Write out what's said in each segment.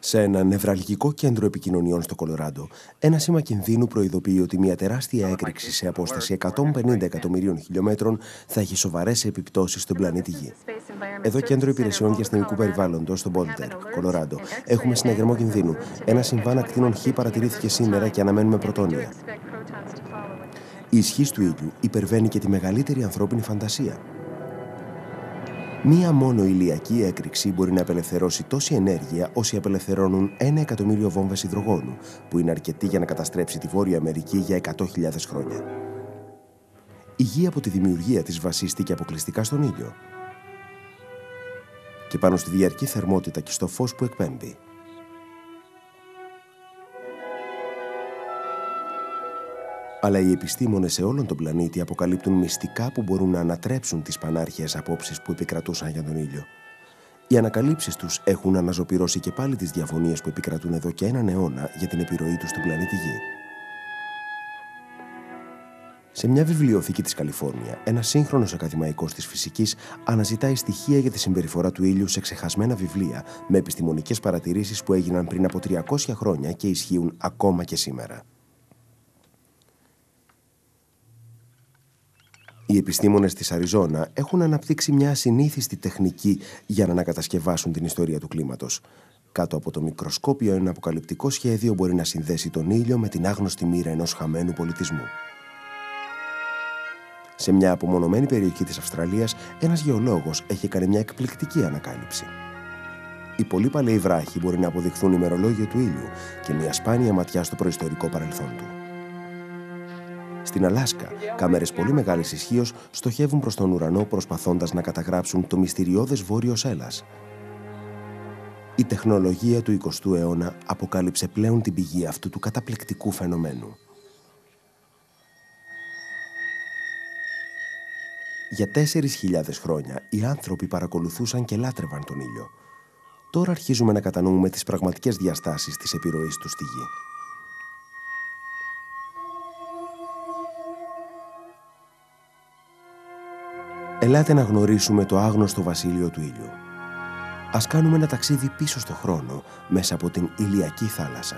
Σε ένα νευραλγικό κέντρο επικοινωνιών στο Κολοράντο, ένα σήμα κινδύνου προειδοποιεί ότι μια τεράστια έκρηξη σε απόσταση 150 εκατομμυρίων χιλιόμετρων θα έχει σοβαρές επιπτώσεις στον πλανήτη Γη. Εδώ, Κέντρο Υπηρεσιών Διαστημικού Περιβάλλοντος στο Boulder, Κολοράντο, έχουμε συναγερμό κινδύνου. Ένα συμβάν ακτίνων Χ παρατηρήθηκε σήμερα και αναμένουμε πρωτόνια. Η ισχύς του ήλιου υπερβαίνει και τη μεγαλύτερη ανθρώπινη φαντασία. Μία μόνο ηλιακή έκρηξη μπορεί να απελευθερώσει τόση ενέργεια όσοι απελευθερώνουν 1 εκατομμύριο βόμβες υδρογόνου, που είναι αρκετή για να καταστρέψει τη Βόρεια Αμερική για 100.000 χρόνια. Η Γη από τη δημιουργία της βασίστηκε αποκλειστικά στον ήλιο και πάνω στη διαρκή θερμότητα και στο φως που εκπέμπει. Αλλά οι επιστήμονες σε όλον τον πλανήτη αποκαλύπτουν μυστικά που μπορούν να ανατρέψουν τις πανάρχαιες απόψεις που επικρατούσαν για τον ήλιο. Οι ανακαλύψεις τους έχουν αναζωπυρώσει και πάλι τις διαφωνίες που επικρατούν εδώ και έναν αιώνα για την επιρροή του στον πλανήτη Γη. Σε μια βιβλιοθήκη της Καλιφόρνια, ένας σύγχρονος ακαδημαϊκός της φυσικής αναζητάει στοιχεία για τη συμπεριφορά του ήλιου σε ξεχασμένα βιβλία με επιστημονικές παρατηρήσεις που έγιναν πριν από 300 χρόνια και ισχύουν ακόμα και σήμερα. Οι επιστήμονες της Αριζόνα έχουν αναπτύξει μια ασυνήθιστη τεχνική για να ανακατασκευάσουν την ιστορία του κλίματος. Κάτω από το μικροσκόπιο, ένα αποκαλυπτικό σχέδιο μπορεί να συνδέσει τον ήλιο με την άγνωστη μοίρα ενός χαμένου πολιτισμού. Σε μια απομονωμένη περιοχή της Αυστραλίας, ένας γεωλόγος έχει κάνει μια εκπληκτική ανακάλυψη. Οι πολύ παλαιοί βράχοι μπορεί να αποδειχθούν ημερολόγιο του ήλιου και μια σπάνια ματιά στο προϊστορικό παρελθόν του. Στην Αλάσκα, κάμερες πολύ μεγάλης ισχύως στοχεύουν προς τον ουρανό προσπαθώντας να καταγράψουν το μυστηριώδες βόρειο σέλας. Η τεχνολογία του 20ου αιώνα αποκάλυψε πλέον την πηγή αυτού του καταπληκτικού φαινομένου. Για 4.000 χρόνια οι άνθρωποι παρακολουθούσαν και λάτρευαν τον ήλιο. Τώρα αρχίζουμε να κατανοούμε τις πραγματικές διαστάσεις της επιρροής του στη Γη. Ελάτε να γνωρίσουμε το άγνωστο βασίλειο του ήλιου. Ας κάνουμε ένα ταξίδι πίσω στο χρόνο, μέσα από την ηλιακή θάλασσα.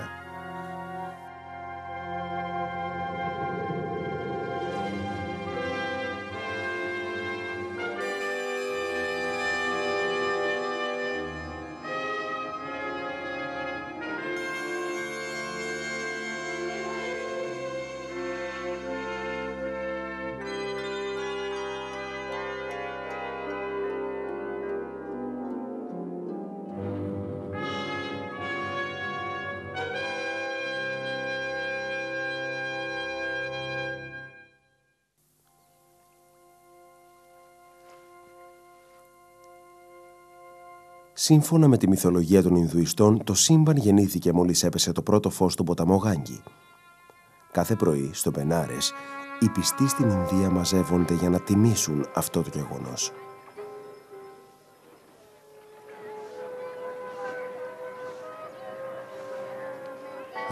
Σύμφωνα με τη μυθολογία των Ινδουιστών, το σύμπαν γεννήθηκε μόλις έπεσε το πρώτο φως στον ποταμό Γάνγκη. Κάθε πρωί, στο Μπενάρες, οι πιστοί στην Ινδία μαζεύονται για να τιμήσουν αυτό το γεγονός.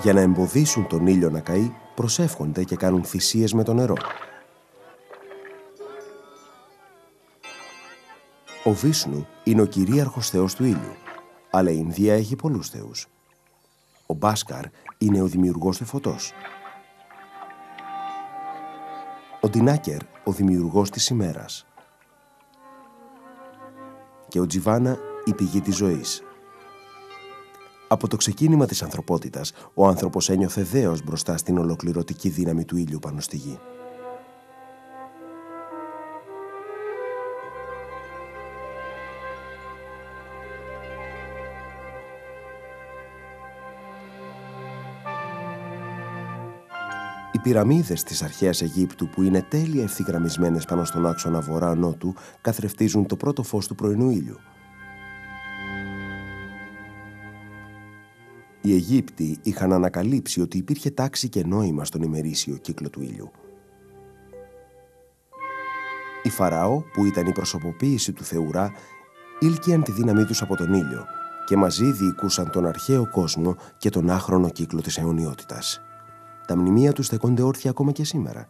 Για να εμποδίσουν τον ήλιο να καεί, προσεύχονται και κάνουν θυσίες με το νερό. Ο Βίσνου είναι ο κυρίαρχος θεός του ήλιου, αλλά η Ινδία έχει πολλούς θεούς. Ο Μπάσκαρ είναι ο δημιουργός του φωτός. Ο Ντινάκερ, ο δημιουργός της ημέρας. Και ο Τζιβάνα, η πηγή της ζωής. Από το ξεκίνημα της ανθρωπότητας, ο άνθρωπος ένιωθε δέος μπροστά στην ολοκληρωτική δύναμη του ήλιου πάνω στη γη. Οι πυραμίδες της αρχαίας Αιγύπτου, που είναι τέλεια ευθυγραμμισμένες πάνω στον άξονα βορρά-νότου, καθρεφτίζουν το πρώτο φως του πρωινού ήλιου. Οι Αιγύπτιοι είχαν ανακαλύψει ότι υπήρχε τάξη και νόημα στον ημερήσιο κύκλο του ήλιου. Οι Φαραώ, που ήταν η προσωποποίηση του Θεού Ρα, ήλκιαν τη δύναμή τους από τον ήλιο και μαζί διοικούσαν τον αρχαίο κόσμο και τον άχρονο κύκλο της αιωνιότητας. Τα μνημεία τους στεκόνται όρθια ακόμα και σήμερα.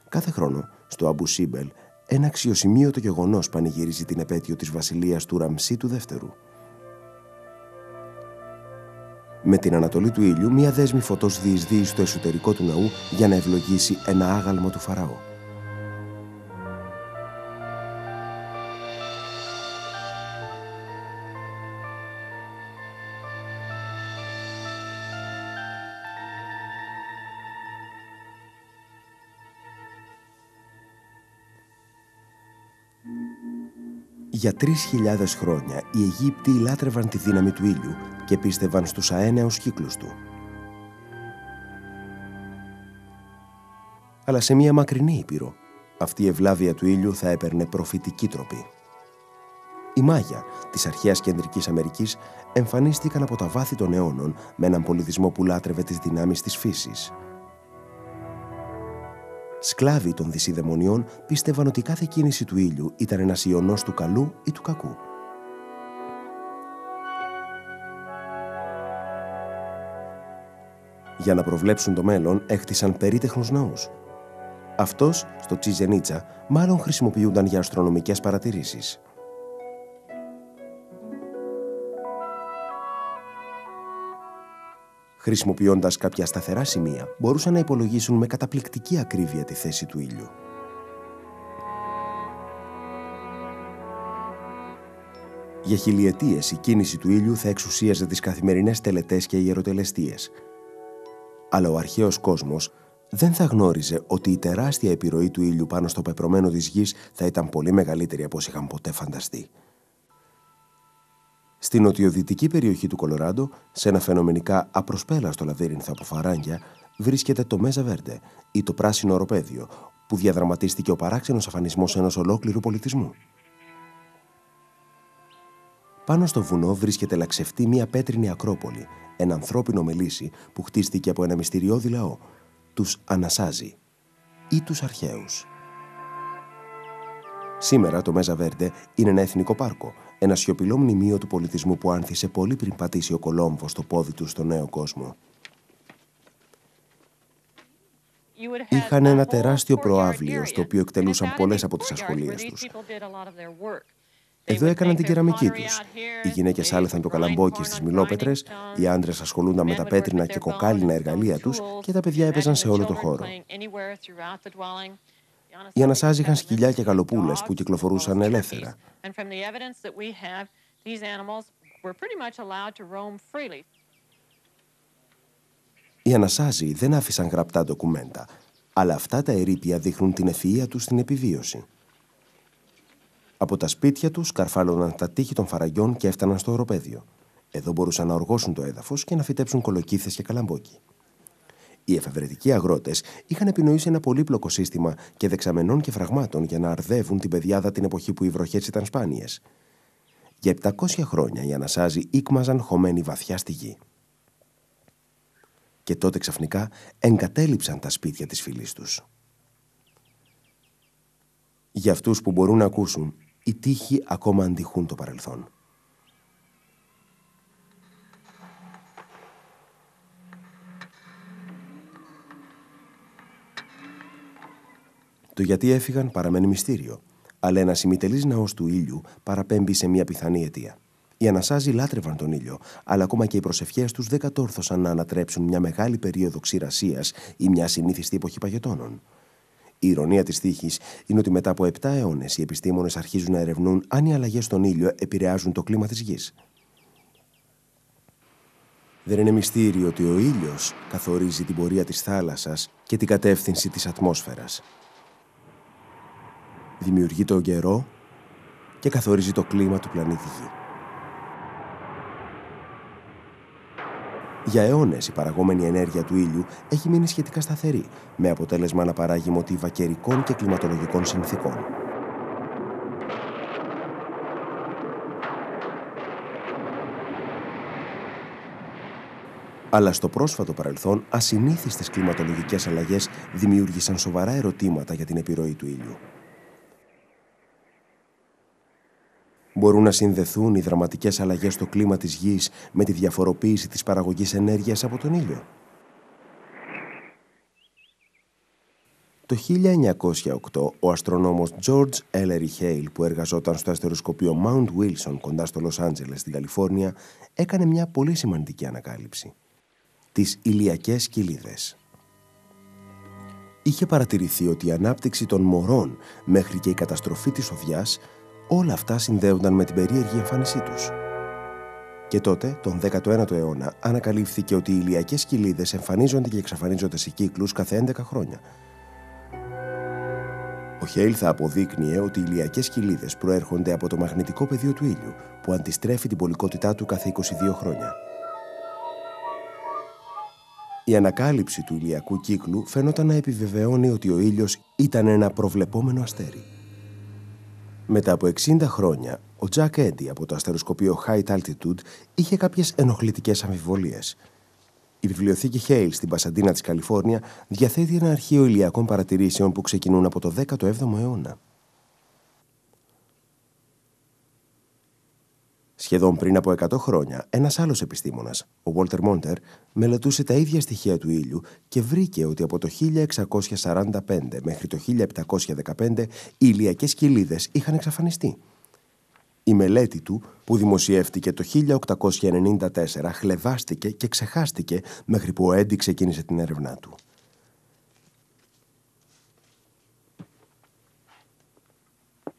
Κάθε χρόνο, στο Αμπου Σίμπελ, ένα αξιοσημείωτο γεγονός πανηγυρίζει την επέτειο της βασιλείας του Ραμσή του Δεύτερου. Με την ανατολή του ήλιου, μία δέσμη φωτός διεισδύει στο εσωτερικό του ναού για να ευλογήσει ένα άγαλμο του Φαραώ. Για 3.000 χρόνια οι Αιγύπτιοι λάτρευαν τη δύναμη του ήλιου και πίστευαν στους αένεους κύκλους του. Αλλά σε μια μακρινή ήπειρο, αυτή η ευλάβεια του ήλιου θα έπαιρνε προφητική τροπή. Οι Μάγια της αρχαίας Κεντρικής Αμερικής εμφανίστηκαν από τα βάθη των αιώνων με έναν πολιτισμό που λάτρευε τις δυνάμεις της φύσης. Σκλάβοι των δυσιδαιμονιών πίστευαν ότι κάθε κίνηση του ήλιου ήταν ένας ιονός του καλού ή του κακού. Για να προβλέψουν το μέλλον, έχτισαν περίτεχνους ναούς. Αυτός, στο Τσιζενίτσα, μάλλον χρησιμοποιούνταν για αστρονομικές παρατηρήσεις. Χρησιμοποιώντας κάποια σταθερά σημεία, μπορούσαν να υπολογίσουν με καταπληκτική ακρίβεια τη θέση του ήλιου. Για χιλιετίες η κίνηση του ήλιου θα εξουσίαζε τις καθημερινές τελετές και ιεροτελεστίες. Αλλά ο αρχαίος κόσμος δεν θα γνώριζε ότι η τεράστια επιρροή του ήλιου πάνω στο πεπρωμένο της γης θα ήταν πολύ μεγαλύτερη από όσοι είχαν ποτέ φανταστεί. Στην νοτιοδυτική περιοχή του Κολοράντο, σε ένα φαινομενικά απροσπέλαστο λαβύρινθο από φαράγγια, βρίσκεται το Μέζα Βέρντε ή το πράσινο οροπέδιο, που διαδραματίστηκε ο παράξενος αφανισμός ενός ολόκληρου πολιτισμού. Πάνω στο βουνό βρίσκεται λαξευτή μια πέτρινη ακρόπολη, ένα ανθρώπινο μελίσι που χτίστηκε από ένα μυστηριώδη λαό, τους Ανασάζι ή τους αρχαίους. Σήμερα το Μέζα Βέρντε είναι ένα εθνικό πάρκο, ένα σιωπηλό μνημείο του πολιτισμού που άνθησε πολύ πριν πατήσει ο Κολόμβος το πόδι του στο νέο κόσμο. Είχαν ένα τεράστιο προαύλιο στο οποίο εκτελούσαν πολλές από τις ασχολίες τους. Εδώ έκαναν την κεραμική τους. Οι γυναίκες άλεθαν το καλαμπόκι στις μιλόπετρες, οι άντρες ασχολούνταν με τα πέτρινα και κοκάλινα εργαλεία τους και τα παιδιά έπαιζαν σε όλο το χώρο. Οι Ανασάζοι είχαν σκυλιά και γαλοπούλες που κυκλοφορούσαν ελεύθερα. Οι Ανασάζοι δεν άφησαν γραπτά ντοκουμέντα, αλλά αυτά τα ερείπια δείχνουν την ευφυΐα τους στην επιβίωση. Από τα σπίτια τους καρφάλωναν τα τείχη των φαραγγιών και έφταναν στο οροπέδιο. Εδώ μπορούσαν να οργώσουν το έδαφος και να φυτέψουν κολοκύθες και καλαμπόκι. Οι εφευρετικοί αγρότες είχαν επινοήσει ένα πολύπλοκο σύστημα και δεξαμενών και φραγμάτων για να αρδεύουν την πεδιάδα την εποχή που οι βροχές ήταν σπάνιες. Για 700 χρόνια οι Ανασάζοι ήκμαζαν χωμένοι βαθιά στη γη. Και τότε ξαφνικά εγκατέλειψαν τα σπίτια της φυλής τους. Για αυτούς που μπορούν να ακούσουν, οι τείχοι ακόμα αντιχούν το παρελθόν. Το γιατί έφυγαν παραμένει μυστήριο, αλλά ένας ημιτελής ναός του ήλιου παραπέμπει σε μια πιθανή αιτία. Οι Ανασάζοι λάτρευαν τον ήλιο, αλλά ακόμα και οι προσευχές τους δεν κατόρθωσαν να ανατρέψουν μια μεγάλη περίοδο ξηρασίας ή μια συνήθιστη εποχή παγετώνων. Η ηρωνία της τύχης είναι ότι μετά από 7 αιώνες οι επιστήμονες αρχίζουν να ερευνούν αν οι αλλαγές στον ήλιο επηρεάζουν το κλίμα της γης. Δεν είναι μυστήριο ότι ο ήλιος καθορίζει την πορεία της θάλασσας και την κατεύθυνση της ατμόσφαιρας. Δημιουργεί τον καιρό και καθορίζει το κλίμα του πλανήτη Γη. Για αιώνες η παραγόμενη ενέργεια του ήλιου έχει μείνει σχετικά σταθερή, με αποτέλεσμα να παράγει μοτίβα καιρικών και κλιματολογικών συνθήκων. Αλλά στο πρόσφατο παρελθόν, ασυνήθιστες κλιματολογικές αλλαγές δημιούργησαν σοβαρά ερωτήματα για την επιρροή του ήλιου. Μπορούν να συνδεθούν οι δραματικές αλλαγές στο κλίμα της γης με τη διαφοροποίηση της παραγωγής ενέργειας από τον ήλιο? Το 1908, ο αστρονόμος George Ellery Hale, που εργαζόταν στο αστεροσκοπείο Mount Wilson κοντά στο Λος Άντζελες στην Καλιφόρνια, έκανε μια πολύ σημαντική ανακάλυψη. Τις ηλιακές κοιλίδες. Είχε παρατηρηθεί ότι η ανάπτυξη των μωρών μέχρι και η καταστροφή της οδιάς, όλα αυτά συνδέονταν με την περίεργη εμφάνισή τους. Και τότε, τον 19ο αιώνα, ανακαλύφθηκε ότι οι ηλιακές κοιλίδες εμφανίζονται και εξαφανίζονται σε κύκλους κάθε 11 χρόνια. Ο Χέιλ θα αποδείκνυε ότι οι ηλιακές κοιλίδες προέρχονται από το μαγνητικό πεδίο του ήλιου, που αντιστρέφει την πολικότητά του κάθε 22 χρόνια. Η ανακάλυψη του ηλιακού κύκλου φαίνονταν να επιβεβαιώνει ότι ο ήλιος ήταν ένα προβλεπόμενο αστέρι. Μετά από 60 χρόνια, ο Τζακ Έντι από το αστεροσκοπείο High Altitude είχε κάποιες ενοχλητικές αμφιβολίες. Η βιβλιοθήκη Hale στην Πασαντίνα της Καλιφόρνια διαθέτει ένα αρχείο ηλιακών παρατηρήσεων που ξεκινούν από το 17ο αιώνα. Σχεδόν πριν από 100 χρόνια, ένας άλλος επιστήμονας, ο Walter Monter, μελετούσε τα ίδια στοιχεία του ήλιου και βρήκε ότι από το 1645 μέχρι το 1715 οι ηλιακές κοιλίδες είχαν εξαφανιστεί. Η μελέτη του, που δημοσιεύτηκε το 1894, χλευάστηκε και ξεχάστηκε μέχρι που ο Έντι ξεκίνησε την έρευνά του.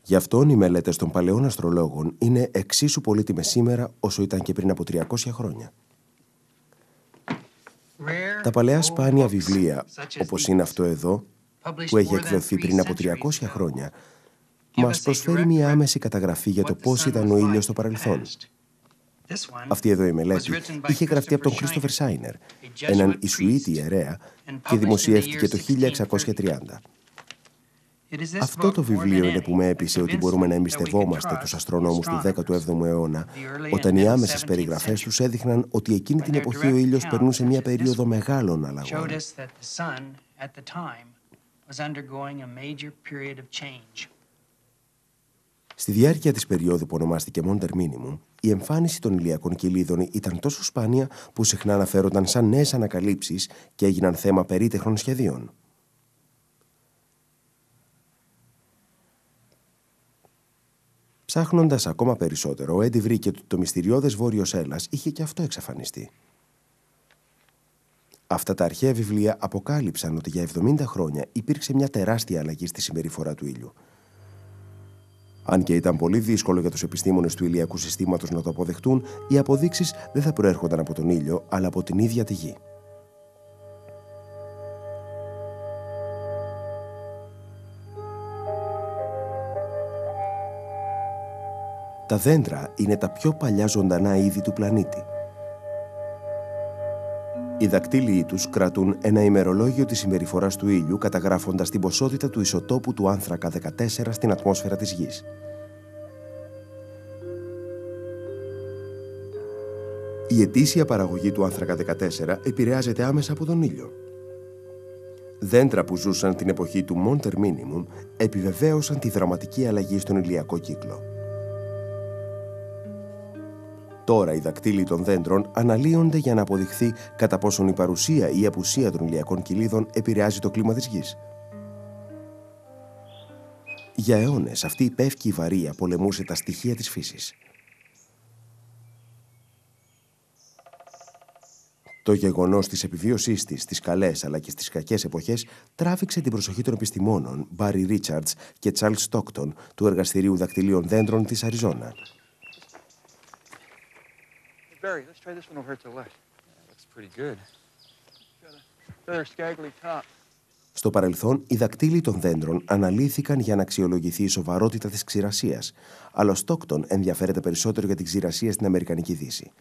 Γι' αυτόν οι μελέτες των παλαιών αστρολόγων είναι εξίσου πολύτιμες σήμερα όσο ήταν και πριν από 300 χρόνια. Τα παλαιά σπάνια βιβλία, όπως είναι αυτό εδώ, που έχει εκδοθεί πριν από 300 χρόνια, μας προσφέρει μια άμεση καταγραφή για το πώς ήταν ο ήλιος στο παρελθόν. Αυτή εδώ η μελέτη είχε γραφτεί από τον Christopher Scheiner, έναν Ιησουήτη ιερέα, και δημοσιεύτηκε το 1630. Αυτό το βιβλίο είναι που με έπεισε ότι μπορούμε να εμπιστευόμαστε τους αστρονόμους του 17ου αιώνα, όταν οι άμεσες περιγραφές τους έδειχναν ότι εκείνη την εποχή ο ήλιος περνούσε μια περίοδο μεγάλων αλλαγών. Στη διάρκεια της περίοδου που ονομάστηκε Maunder Minimum, η εμφάνιση των ηλιακών κοιλίδων ήταν τόσο σπάνια που συχνά αναφέρονταν σαν νέες ανακαλύψεις και έγιναν θέμα περίτεχνων σχεδίων. Ψάχνοντας ακόμα περισσότερο, ο Έντι βρήκε ότι το μυστηριώδες βόρειος έλας είχε και αυτό εξαφανιστεί. Αυτά τα αρχαία βιβλία αποκάλυψαν ότι για 70 χρόνια υπήρξε μια τεράστια αλλαγή στη συμπεριφορά του ήλιου. Αν και ήταν πολύ δύσκολο για τους επιστήμονες του ηλιακού συστήματος να το αποδεχτούν, οι αποδείξεις δεν θα προέρχονταν από τον ήλιο, αλλά από την ίδια τη γη. Τα δέντρα είναι τα πιο παλιά ζωντανά είδη του πλανήτη. Οι δακτύλιοι τους κρατούν ένα ημερολόγιο της συμπεριφοράς του ήλιου, καταγράφοντας την ποσότητα του ισοτόπου του άνθρακα 14 στην ατμόσφαιρα της γης. Η ετήσια παραγωγή του άνθρακα 14 επηρεάζεται άμεσα από τον ήλιο. Δέντρα που ζούσαν την εποχή του Maunder Minimum επιβεβαίωσαν τη δραματική αλλαγή στον ηλιακό κύκλο. Τώρα οι δακτύλοι των δέντρων αναλύονται για να αποδειχθεί κατά πόσον η παρουσία ή η απουσία των ηλιακών κοιλίδων επηρεάζει το κλίμα της γης. Για αιώνες αυτή η πεύκη βαρία πολεμούσε τα στοιχεία της φύσης. Το γεγονός της επιβίωσής της στις καλές αλλά και στις κακές εποχές τράβηξε την προσοχή των επιστημόνων Barry Richards και Charles Stockton του Εργαστηρίου Δακτυλίων Δέντρων της Αριζόνα. Barry, let's try this one over here to the left. That looks pretty good. Got a rather scraggly top. Στο παρελθόν, οι δακτύλοι των δέντρων αναλύθηκαν για να αξιολογηθεί η σοβαρότητα της ξηρασίας, αλλά ο Στόκτον ενδιαφέρεται περισσότερο για την ξηρασία στην Αμερικανική Δύση.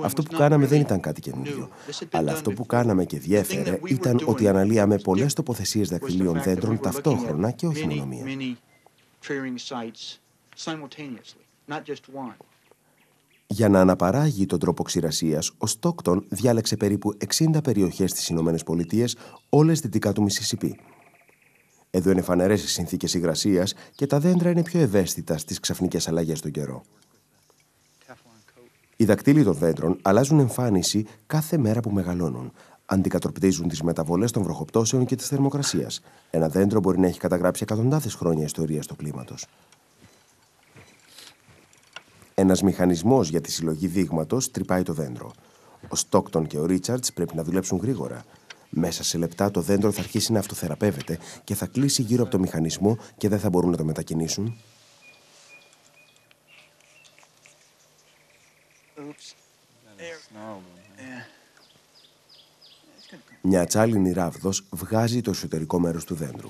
Αυτό που κάναμε δεν ήταν κάτι καινούριο, αλλά αυτό που κάναμε και διέφερε ήταν ότι αναλύαμε πολλές τοποθεσίες δακτυλίων δέντρων ταυτόχρονα και όχι μόνο μία. Για να αναπαράγει τον τρόπο ξηρασίας, ο Στόκτον διάλεξε περίπου 60 περιοχές στις Ηνωμένες Πολιτείες, όλες δυτικά του Μισισιπί. Εδώ είναι φανερές οι συνθήκες υγρασίας και τα δέντρα είναι πιο ευαίσθητα στις ξαφνικές αλλαγές στον καιρό. Οι δακτύλοι των δέντρων αλλάζουν εμφάνιση κάθε μέρα που μεγαλώνουν, Αντικατοπτρίζουν τις μεταβολές των βροχοπτώσεων και της θερμοκρασίας. Ένα δέντρο μπορεί να έχει καταγράψει εκατοντάδες χρόνια ιστορίας του κλίματος. Ένας μηχανισμός για τη συλλογή δείγματος τρυπάει το δέντρο. Ο Στόκτον και ο Ρίτσαρντς πρέπει να δουλέψουν γρήγορα. Μέσα σε λεπτά το δέντρο θα αρχίσει να αυτοθεραπεύεται και θα κλείσει γύρω από το μηχανισμό και δεν θα μπορούν να το μετακινήσουν. Μια ατσάλινη ράβδος βγάζει το εσωτερικό μέρος του δέντρου.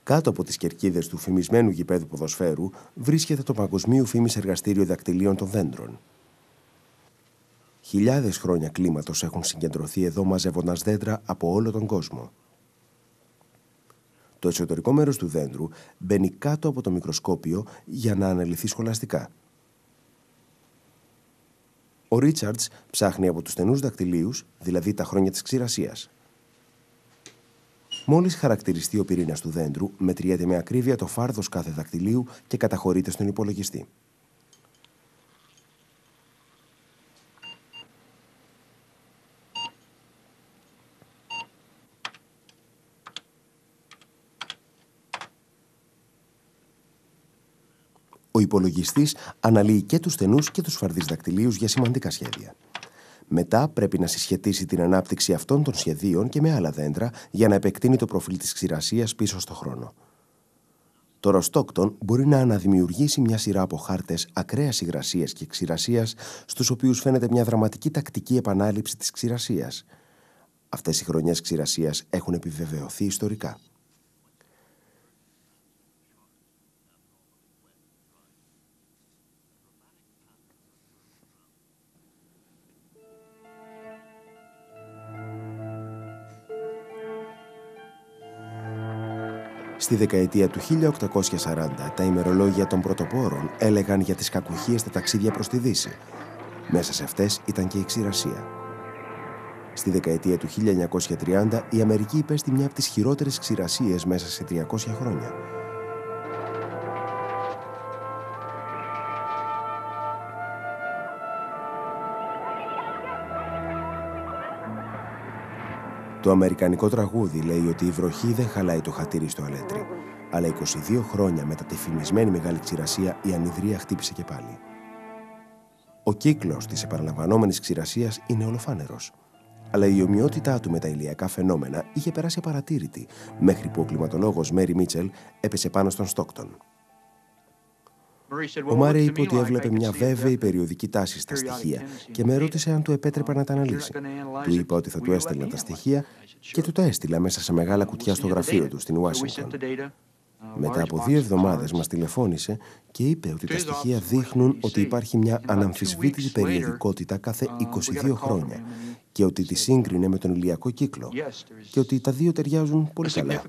Κάτω από τις κερκίδες του φημισμένου γηπέδου ποδοσφαίρου βρίσκεται το παγκοσμίου φήμης εργαστήριο δακτυλίων των δέντρων. Χιλιάδες χρόνια κλίματος έχουν συγκεντρωθεί εδώ μαζεύοντας δέντρα από όλο τον κόσμο. Το εσωτερικό μέρος του δέντρου μπαίνει κάτω από το μικροσκόπιο για να αναλυθεί σχολαστικά. Ο Ρίτσαρντς ψάχνει από τους στενούς δακτυλίους, δηλαδή τα χρόνια της ξηρασίας. Μόλις χαρακτηριστεί ο πυρήνας του δέντρου, μετριέται με ακρίβεια το φάρδος κάθε δακτυλίου και καταχωρείται στον υπολογιστή. Ο υπολογιστής αναλύει και τους στενούς και τους φαρδείς δακτυλίους για σημαντικά σχέδια. Μετά πρέπει να συσχετίσει την ανάπτυξη αυτών των σχεδίων και με άλλα δέντρα για να επεκτείνει το προφίλ της ξηρασίας πίσω στο χρόνο. Τώρα ο Στόκτον μπορεί να αναδημιουργήσει μια σειρά από χάρτες ακραίας υγρασίας και ξηρασίας, στους οποίους φαίνεται μια δραματική τακτική επανάληψη της ξηρασίας. Αυτές οι χρονιές ξηρασίας έχουν επιβεβαιωθεί ιστορικά. Στη δεκαετία του 1840, τα ημερολόγια των πρωτοπόρων έλεγαν για τις κακουχίες στα ταξίδια προς τη Δύση. Μέσα σε αυτές ήταν και η ξηρασία. Στη δεκαετία του 1930, η Αμερική υπέστη μια από τις χειρότερες ξηρασίες μέσα σε 300 χρόνια. Το αμερικανικό τραγούδι λέει ότι η βροχή δεν χαλάει το χατήρι στο αλέτρι, αλλά 22 χρόνια μετά τη φημισμένη μεγάλη ξηρασία η ανιδρία χτύπησε και πάλι. Ο κύκλος της επαναλαμβανόμενης ξηρασίας είναι ολοφάνερος, αλλά η ομοιότητά του με τα ηλιακά φαινόμενα είχε περάσει απαρατήρητη, μέχρι που ο κλιματολόγος Μέρι Μίτσελ έπεσε πάνω στον Στόκτον. Ο Μάρεϊ είπε ότι έβλεπε μια βέβαιη περιοδική τάση στα στοιχεία και με ρώτησε αν του επέτρεπα να τα αναλύσει. Του είπα ότι θα του έστελνα τα στοιχεία και του τα έστειλα μέσα σε μεγάλα κουτιά στο γραφείο του στην Ουάσιγκτον. Μετά από 2 εβδομάδες μας τηλεφώνησε και είπε ότι τα στοιχεία δείχνουν ότι υπάρχει μια αναμφισβήτητη περιοδικότητα κάθε 22 χρόνια και ότι τη σύγκρινε με τον ηλιακό κύκλο και ότι τα δύο ταιριάζουν πολύ καλά.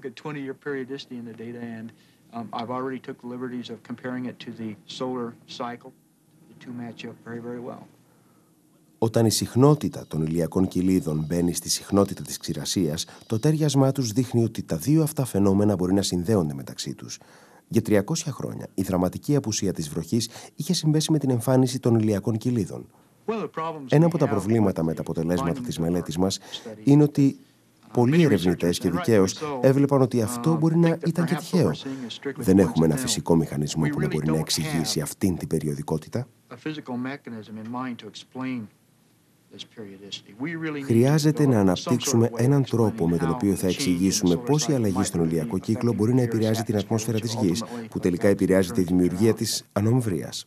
I've already took the liberties of comparing it to the solar cycle. The two match up very, very well. Όταν η συχνότητα των ηλιακών κοιλίδων μπαίνει στη συχνότητα της ξηρασίας, το τέριασμά τους δείχνει ότι τα δύο αυτά φαινόμενα μπορεί να συνδέονται μεταξύ τους. Για 300 χρόνια, η δραματική απουσία της βροχής είχε συμπέσει με την εμφάνιση των ηλιακών κοιλίδων. Ένα από τα προβλήματα με τα αποτελέσματα της μελέτης μας είναι ότι πολλοί ερευνητές και δικαίως έβλεπαν ότι αυτό μπορεί να ήταν και τυχαίο. Δεν έχουμε ένα φυσικό μηχανισμό που να μπορεί να εξηγήσει αυτήν την περιοδικότητα. Χρειάζεται να αναπτύξουμε έναν τρόπο με τον οποίο θα εξηγήσουμε πώς η αλλαγή στον ηλιακό κύκλο μπορεί να επηρεάζει την ατμόσφαιρα της Γης, που τελικά επηρεάζει τη δημιουργία της ανομβρίας.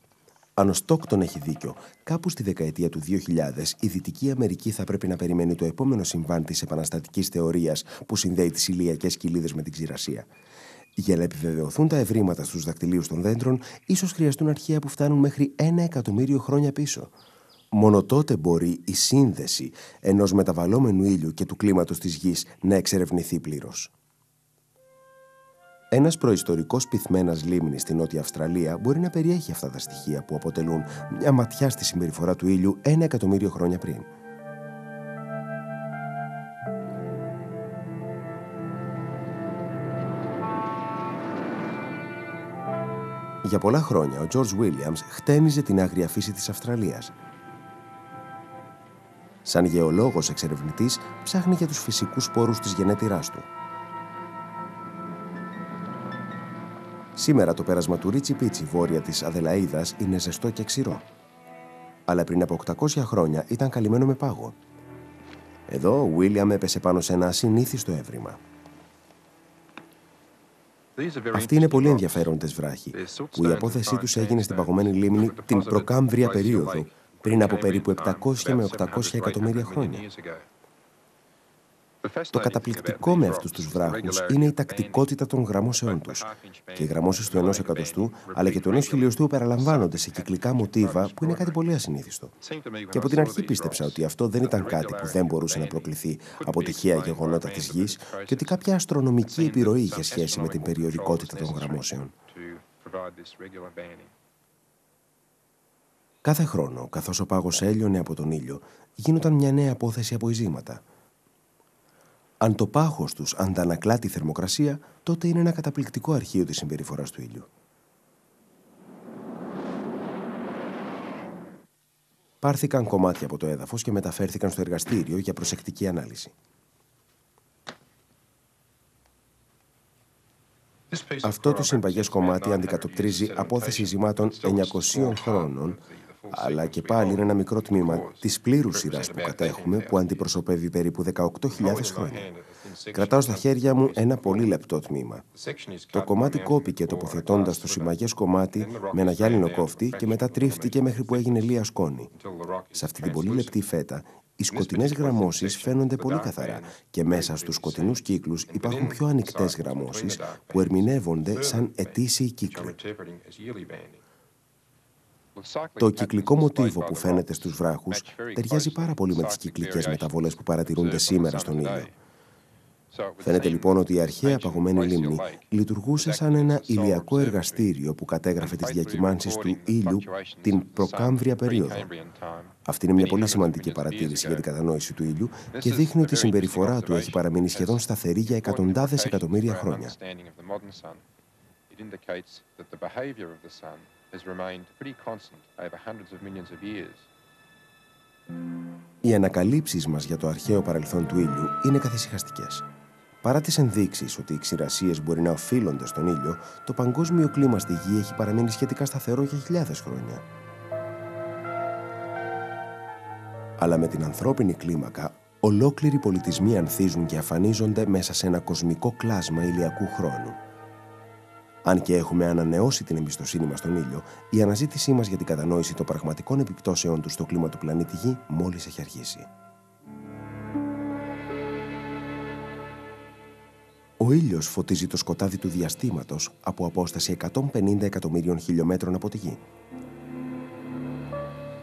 Αν ο Στόκτον έχει δίκιο, κάπου στη δεκαετία του 2000 η Δυτική Αμερική θα πρέπει να περιμένει το επόμενο συμβάν της επαναστατικής θεωρίας που συνδέει τις ηλιακές κοιλίδες με την ξηρασία. Για να επιβεβαιωθούν τα ευρήματα στους δακτυλίους των δέντρων, ίσως χρειαστούν αρχεία που φτάνουν μέχρι 1 εκατομμύριο χρόνια πίσω. Μόνο τότε μπορεί η σύνδεση ενός μεταβαλλόμενου ήλιου και του κλίματος της Γης να εξερευνηθεί πλήρως. Ένας προϊστορικός πυθμένας λίμνης στη Νότια Αυστραλία μπορεί να περιέχει αυτά τα στοιχεία που αποτελούν μια ματιά στη συμπεριφορά του ήλιου 1 εκατομμύριο χρόνια πριν. Για πολλά χρόνια, ο George Williams χτένιζε την άγρια φύση της Αυστραλίας. Σαν γεωλόγος εξερευνητής, ψάχνει για τους φυσικούς σπόρους της γενέτειράς του. Σήμερα το πέρασμα του Ρίτσι Πίτσι βόρεια της Αδελαΐδας είναι ζεστό και ξηρό. Αλλά πριν από 800 χρόνια ήταν καλυμμένο με πάγο. Εδώ ο William έπεσε πάνω σε ένα ασυνήθιστο έβριμα. Αυτοί είναι πολύ ενδιαφέροντες βράχοι, που η απόθεσή τους έγινε στην παγωμένη λίμνη την προκάμβρια περίοδο, πριν από περίπου 700 με 800 εκατομμύρια χρόνια. Το καταπληκτικό με αυτούς τους βράχους είναι η τακτικότητα των γραμμώσεών τους. Και οι γραμμώσεις του 1 εκατοστού αλλά και του 1 χιλιοστού περιλαμβάνονται σε κυκλικά μοτίβα που είναι κάτι πολύ ασυνήθιστο. Και από την αρχή πίστεψα ότι αυτό δεν ήταν κάτι που δεν μπορούσε να προκληθεί από τυχαία γεγονότα της γης και ότι κάποια αστρονομική επιρροή είχε σχέση με την περιοδικότητα των γραμμώσεων. Κάθε χρόνο, καθώς ο πάγος έλειωνε από τον ήλιο, γίνονταν μια νέα απόθεση από ειζήματα. Αν το πάχος τους αντανακλά τη θερμοκρασία, τότε είναι ένα καταπληκτικό αρχείο της συμπεριφοράς του ήλιου. Πάρθηκαν κομμάτια από το έδαφος και μεταφέρθηκαν στο εργαστήριο για προσεκτική ανάλυση. Αυτό το συμπαγές κομμάτι αντικατοπτρίζει απόθεση ειζημάτων 900 χρόνων, αλλά και πάλι είναι ένα μικρό τμήμα της πλήρους σειράς που κατέχουμε, που αντιπροσωπεύει περίπου 18.000 χρόνια. Κρατάω στα χέρια μου ένα πολύ λεπτό τμήμα. Το κομμάτι κόπηκε τοποθετώντας το συμπαγές κομμάτι με ένα γυάλινο κόφτη και μετά τρίφτηκε μέχρι που έγινε λία σκόνη. Σε αυτή την πολύ λεπτή φέτα, οι σκοτεινές γραμμώσεις φαίνονται πολύ καθαρά και μέσα στους σκοτεινούς κύκλους υπάρχουν πιο ανοιχτές γραμμώσεις που ερμηνεύονται σαν ετήσιοι κύκλοι. Το κυκλικό μοτίβο που φαίνεται στους βράχους ταιριάζει πάρα πολύ με τις κυκλικές μεταβολές που παρατηρούνται σήμερα στον ήλιο. Φαίνεται λοιπόν ότι η αρχαία παγωμένη λίμνη λειτουργούσε σαν ένα ηλιακό εργαστήριο που κατέγραφε τις διακυμάνσεις του ήλιου την προκάμβρια περίοδο. Αυτή είναι μια πολύ σημαντική παρατήρηση για την κατανόηση του ήλιου και δείχνει ότι η συμπεριφορά του έχει παραμείνει σχεδόν σταθερή για εκατοντάδες εκατομμύρια χρόνια. Οι ανακαλύψεις μας για το αρχαίο παρελθόν του ήλιου είναι καθησυχαστικές. Παρά τις ενδείξεις ότι οι ξηρασίες μπορεί να οφείλονται στον ήλιο, το παγκόσμιο κλίμα στη Γη έχει παραμείνει σχετικά σταθερό για χιλιάδες χρόνια. Αλλά με την ανθρώπινη κλίμακα, ολόκληροι πολιτισμοί ανθίζουν και αφανίζονται μέσα σε ένα κοσμικό κλάσμα ηλιακού χρόνου. Αν και έχουμε ανανεώσει την εμπιστοσύνη μας στον ήλιο, η αναζήτησή μας για την κατανόηση των πραγματικών επιπτώσεων του στο κλίμα του πλανήτη Γη μόλις έχει αρχίσει. Ο ήλιος φωτίζει το σκοτάδι του διαστήματος από απόσταση 150 εκατομμύριων χιλιομέτρων από τη Γη.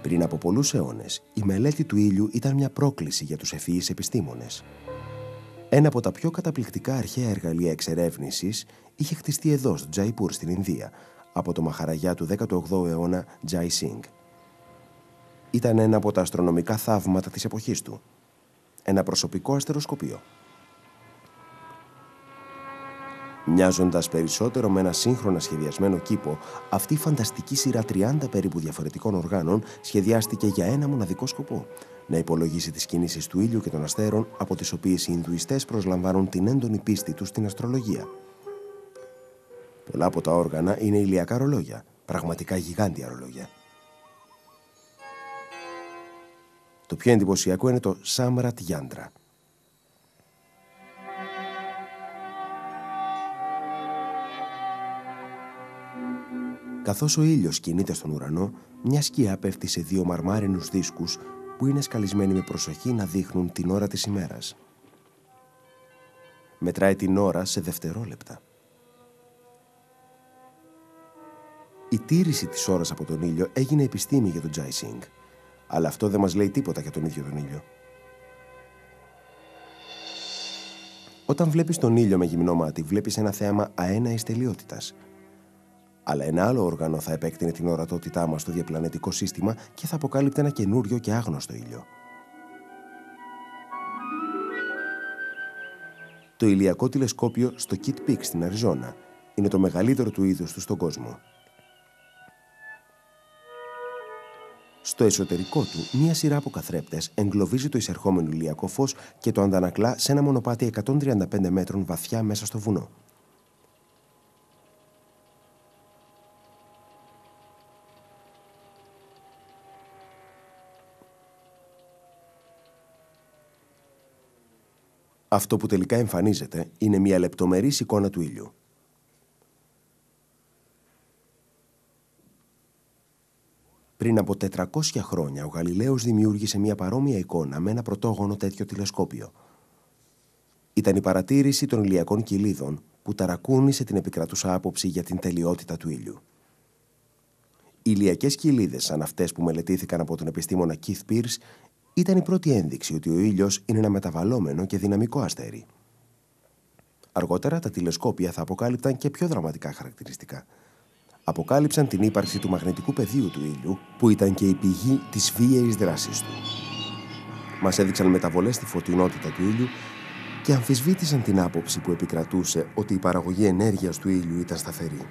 Πριν από πολλούς αιώνες, η μελέτη του ήλιου ήταν μια πρόκληση για τους ευφυείς επιστήμονες. Ένα από τα πιο καταπληκτικά αρχαία εργαλεία εξερεύνησης είχε χτιστεί εδώ, στο Τζαϊπούρ, στην Ινδία, από το μαχαραγιά του 18ου αιώνα Τζάι Σινγκ. Ήταν ένα από τα αστρονομικά θαύματα της εποχής του. Ένα προσωπικό αστεροσκοπείο. Μοιάζοντας περισσότερο με ένα σύγχρονα σχεδιασμένο κήπο, αυτή η φανταστική σειρά 30 περίπου διαφορετικών οργάνων σχεδιάστηκε για ένα μοναδικό σκοπό: να υπολογίσει τις κινήσεις του ήλιου και των αστέρων, από τις οποίες οι Ινδουιστές προσλαμβάνουν την έντονη πίστη τους στην αστρολογία. Πολλά από τα όργανα είναι ηλιακά ρολόγια, πραγματικά γιγάντια ρολόγια. Το πιο εντυπωσιακό είναι το Σάμρατ Γιάντρα. Καθώς ο ήλιος κινείται στον ουρανό, μια σκιά πέφτει σε δύο μαρμάρινους δίσκους που είναι σκαλισμένοι με προσοχή να δείχνουν την ώρα της ημέρας. Μετράει την ώρα σε δευτερόλεπτα. Η τήρηση της ώρας από τον ήλιο έγινε επιστήμη για τον Τζάι Σινγκ, αλλά αυτό δεν μας λέει τίποτα για τον ίδιο τον ήλιο. Όταν βλέπεις τον ήλιο με γυμνό μάτι, βλέπεις ένα θέαμα αέναης τελειότητας. Αλλά ένα άλλο όργανο θα επέκτηνε την ορατότητά μας στο διαπλανητικό σύστημα και θα αποκάλυπτε ένα καινούριο και άγνωστο ήλιο. Το ηλιακό τηλεσκόπιο στο Kitt Peak στην Αριζόνα είναι το μεγαλύτερο του είδους του στον κόσμο. Στο εσωτερικό του, μία σειρά από καθρέπτες εγκλωβίζει το εισερχόμενο ηλιακό φως και το αντανακλά σε ένα μονοπάτι 135 μέτρων βαθιά μέσα στο βουνό. Αυτό που τελικά εμφανίζεται είναι μια λεπτομερής εικόνα του ήλιου. Πριν από 400 χρόνια, ο Γαλιλαίος δημιούργησε μια παρόμοια εικόνα με ένα πρωτόγονο τέτοιο τηλεσκόπιο. Ήταν η παρατήρηση των ηλιακών κοιλίδων που ταρακούνησε την επικρατούσα άποψη για την τελειότητα του ήλιου. Οι ηλιακές κοιλίδες, σαν αυτές που μελετήθηκαν από τον επιστήμονα Keith Pierce, ήταν η πρώτη ένδειξη ότι ο ήλιος είναι ένα μεταβαλλόμενο και δυναμικό αστέρι. Αργότερα, τα τηλεσκόπια θα αποκάλυπταν και πιο δραματικά χαρακτηριστικά. Αποκάλυψαν την ύπαρξη του μαγνητικού πεδίου του ήλιου, που ήταν και η πηγή της βίαιης δράσης του. Μας έδειξαν μεταβολές στη φωτεινότητα του ήλιου και αμφισβήτησαν την άποψη που επικρατούσε ότι η παραγωγή ενέργειας του ήλιου ήταν σταθερή.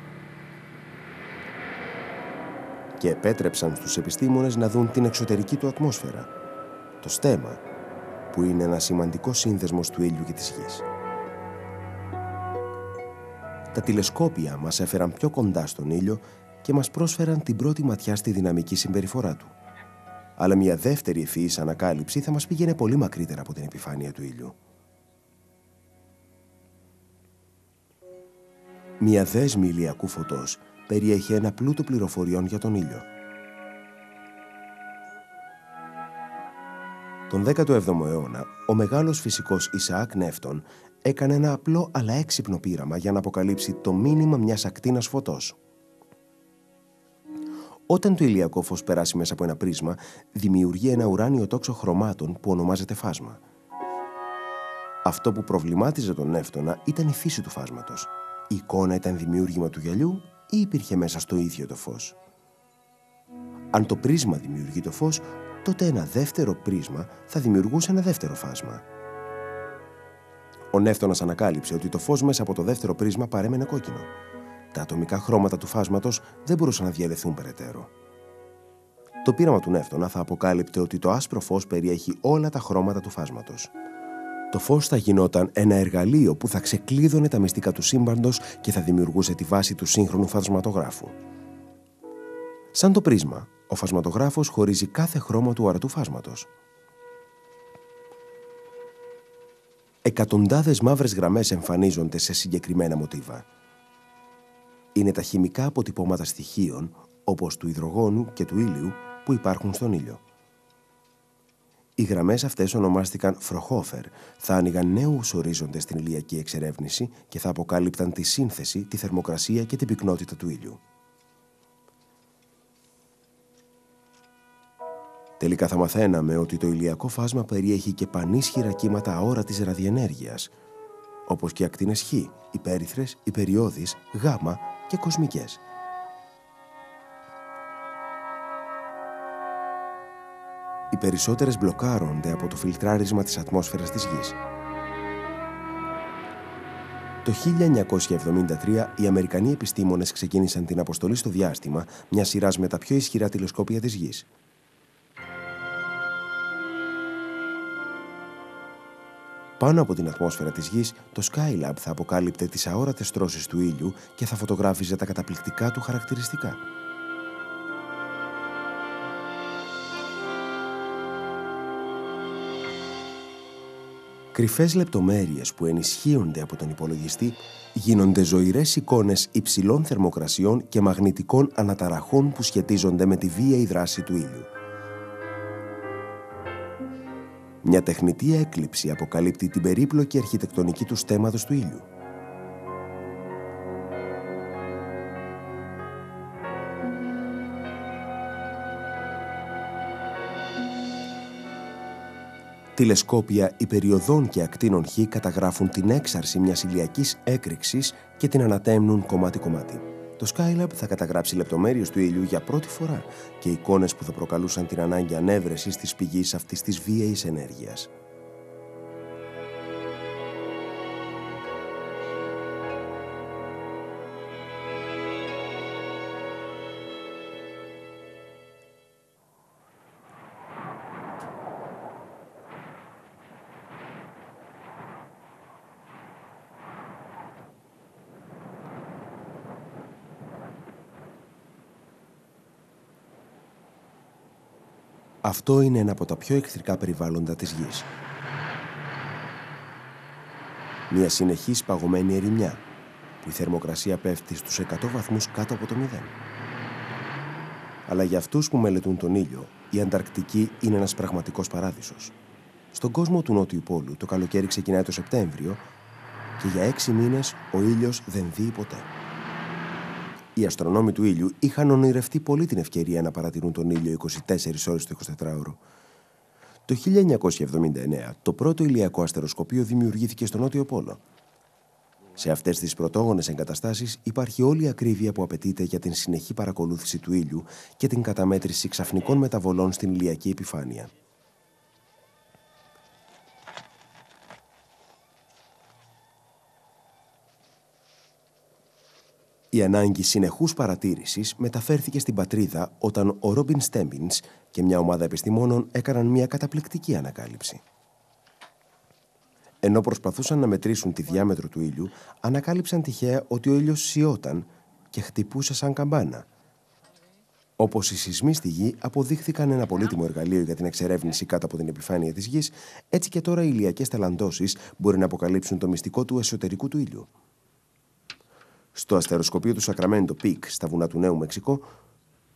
Και επέτρεψαν στους επιστήμονες να δουν την εξωτερική του ατμόσφαιρα, το στέμμα, που είναι ένα σημαντικό σύνδεσμος του ήλιου και της γης. Τα τηλεσκόπια μας έφεραν πιο κοντά στον ήλιο και μας πρόσφεραν την πρώτη ματιά στη δυναμική συμπεριφορά του. Αλλά μια δεύτερη ευφυής ανακάλυψη θα μας πήγαινε πολύ μακρύτερα από την επιφάνεια του ήλιου. Μια δέσμη ηλιακού φωτός περιέχει ένα πλούτο πληροφοριών για τον ήλιο. Τον 17ο αιώνα, ο μεγάλος φυσικός Ισαάκ Νεύτον έκανε ένα απλό αλλά έξυπνο πείραμα για να αποκαλύψει το μήνυμα μιας ακτίνας φωτός. Όταν το ηλιακό φως περάσει μέσα από ένα πρίσμα, δημιουργεί ένα ουράνιο τόξο χρωμάτων που ονομάζεται φάσμα. Αυτό που προβλημάτιζε τον Νεύτονα ήταν η φύση του φάσματος. Η εικόνα ήταν δημιούργημα του γυαλιού ή υπήρχε μέσα στο ίδιο το φως. Αν το πρίσμα δημιουργεί το φως, τότε ένα δεύτερο πρίσμα θα δημιουργούσε ένα δεύτερο φάσμα. Ο Νεύτωνας ανακάλυψε ότι το φως μέσα από το δεύτερο πρίσμα παρέμενε κόκκινο. Τα ατομικά χρώματα του φάσματος δεν μπορούσαν να διαλυθούν περαιτέρω. Το πείραμα του Νεύτωνα θα αποκάλυπτε ότι το άσπρο φως περιέχει όλα τα χρώματα του φάσματος. Το φως θα γινόταν ένα εργαλείο που θα ξεκλείδωνε τα μυστικά του σύμπαντος και θα δημιουργούσε τη βάση του σύγχρονου φασματογράφου. Σαν το πρίσμα, ο φασματογράφος χωρίζει κάθε χρώμα του ορατού φάσματος. Εκατοντάδες μαύρες γραμμές εμφανίζονται σε συγκεκριμένα μοτίβα. Είναι τα χημικά αποτυπώματα στοιχείων, όπως του υδρογόνου και του ήλιου, που υπάρχουν στον ήλιο. Οι γραμμές αυτές ονομάστηκαν Φροχόφερ, θα άνοιγαν νέους ορίζοντες στην ηλιακή εξερεύνηση και θα αποκάλυπταν τη σύνθεση, τη θερμοκρασία και την πυκνότητα του ήλιου. Τελικά θα μαθαίναμε ότι το ηλιακό φάσμα περιέχει και πανίσχυρα κύματα αόρατης ραδιενέργειας, όπως και ακτίνες Χ, υπέρυθρες, υπεριώδεις, γάμα και κοσμικές. Οι περισσότερες μπλοκάρονται από το φιλτράρισμα της ατμόσφαιρας της Γης. Το 1973 οι Αμερικανοί επιστήμονες ξεκίνησαν την αποστολή στο διάστημα μιας σειράς με τα πιο ισχυρά τηλεσκόπια της Γης. Πάνω από την ατμόσφαιρα της Γης, το Skylab θα αποκάλυπτε τις αόρατες στρώσεις του ήλιου και θα φωτογράφιζε τα καταπληκτικά του χαρακτηριστικά. Κρυφές λεπτομέρειες που ενισχύονται από τον υπολογιστή γίνονται ζωηρές εικόνες υψηλών θερμοκρασιών και μαγνητικών αναταραχών που σχετίζονται με τη βίαιη δράση του ήλιου. Μια τεχνητή έκλειψη αποκαλύπτει την περίπλοκη αρχιτεκτονική του στέμματος του ήλιου. Τηλεσκόπια υπεριωδών και ακτίνων Χ καταγράφουν την έξαρση μιας ηλιακής έκρηξης και την ανατέμνουν κομμάτι-κομμάτι. Το Skylab θα καταγράψει λεπτομέρειες του ήλιου για πρώτη φορά και εικόνες που θα προκαλούσαν την ανάγκη ανέβρεσης της πηγής αυτής της βίαιης ενέργειας. Αυτό είναι ένα από τα πιο εχθρικά περιβάλλοντα της Γης. Μια συνεχής παγωμένη ερημιά, που η θερμοκρασία πέφτει στους 100 βαθμούς κάτω από το 0. Αλλά για αυτούς που μελετούν τον ήλιο, η Ανταρκτική είναι ένας πραγματικός παράδεισος. Στον κόσμο του Νότιου Πόλου το καλοκαίρι ξεκινάει το Σεπτέμβριο και για 6 μήνες ο ήλιος δεν δύει ποτέ. Οι αστρονόμοι του ήλιου είχαν ονειρευτεί πολύ την ευκαιρία να παρατηρούν τον ήλιο 24 ώρες το 24ωρο. Το 1979 το πρώτο ηλιακό αστεροσκοπείο δημιουργήθηκε στο Νότιο Πόλο. Σε αυτές τις πρωτόγονες εγκαταστάσεις υπάρχει όλη η ακρίβεια που απαιτείται για την συνεχή παρακολούθηση του ήλιου και την καταμέτρηση ξαφνικών μεταβολών στην ηλιακή επιφάνεια. Η ανάγκη συνεχούς παρατήρησης μεταφέρθηκε στην πατρίδα όταν ο Ρόμπιν Στέμπινς και μια ομάδα επιστημόνων έκαναν μια καταπληκτική ανακάλυψη. Ενώ προσπαθούσαν να μετρήσουν τη διάμετρο του ήλιου, ανακάλυψαν τυχαία ότι ο ήλιος σιώταν και χτυπούσε σαν καμπάνα. Όπως οι σεισμοί στη Γη αποδείχθηκαν ένα πολύτιμο εργαλείο για την εξερεύνηση κάτω από την επιφάνεια της Γης, έτσι και τώρα οι ηλιακές ταλαντώσεις μπορεί να αποκαλύψουν το μυστικό του εσωτερικού του ήλιου. Στο αστεροσκοπείο του Σακραμέντο Πικ, στα βουνά του Νέου Μεξικό,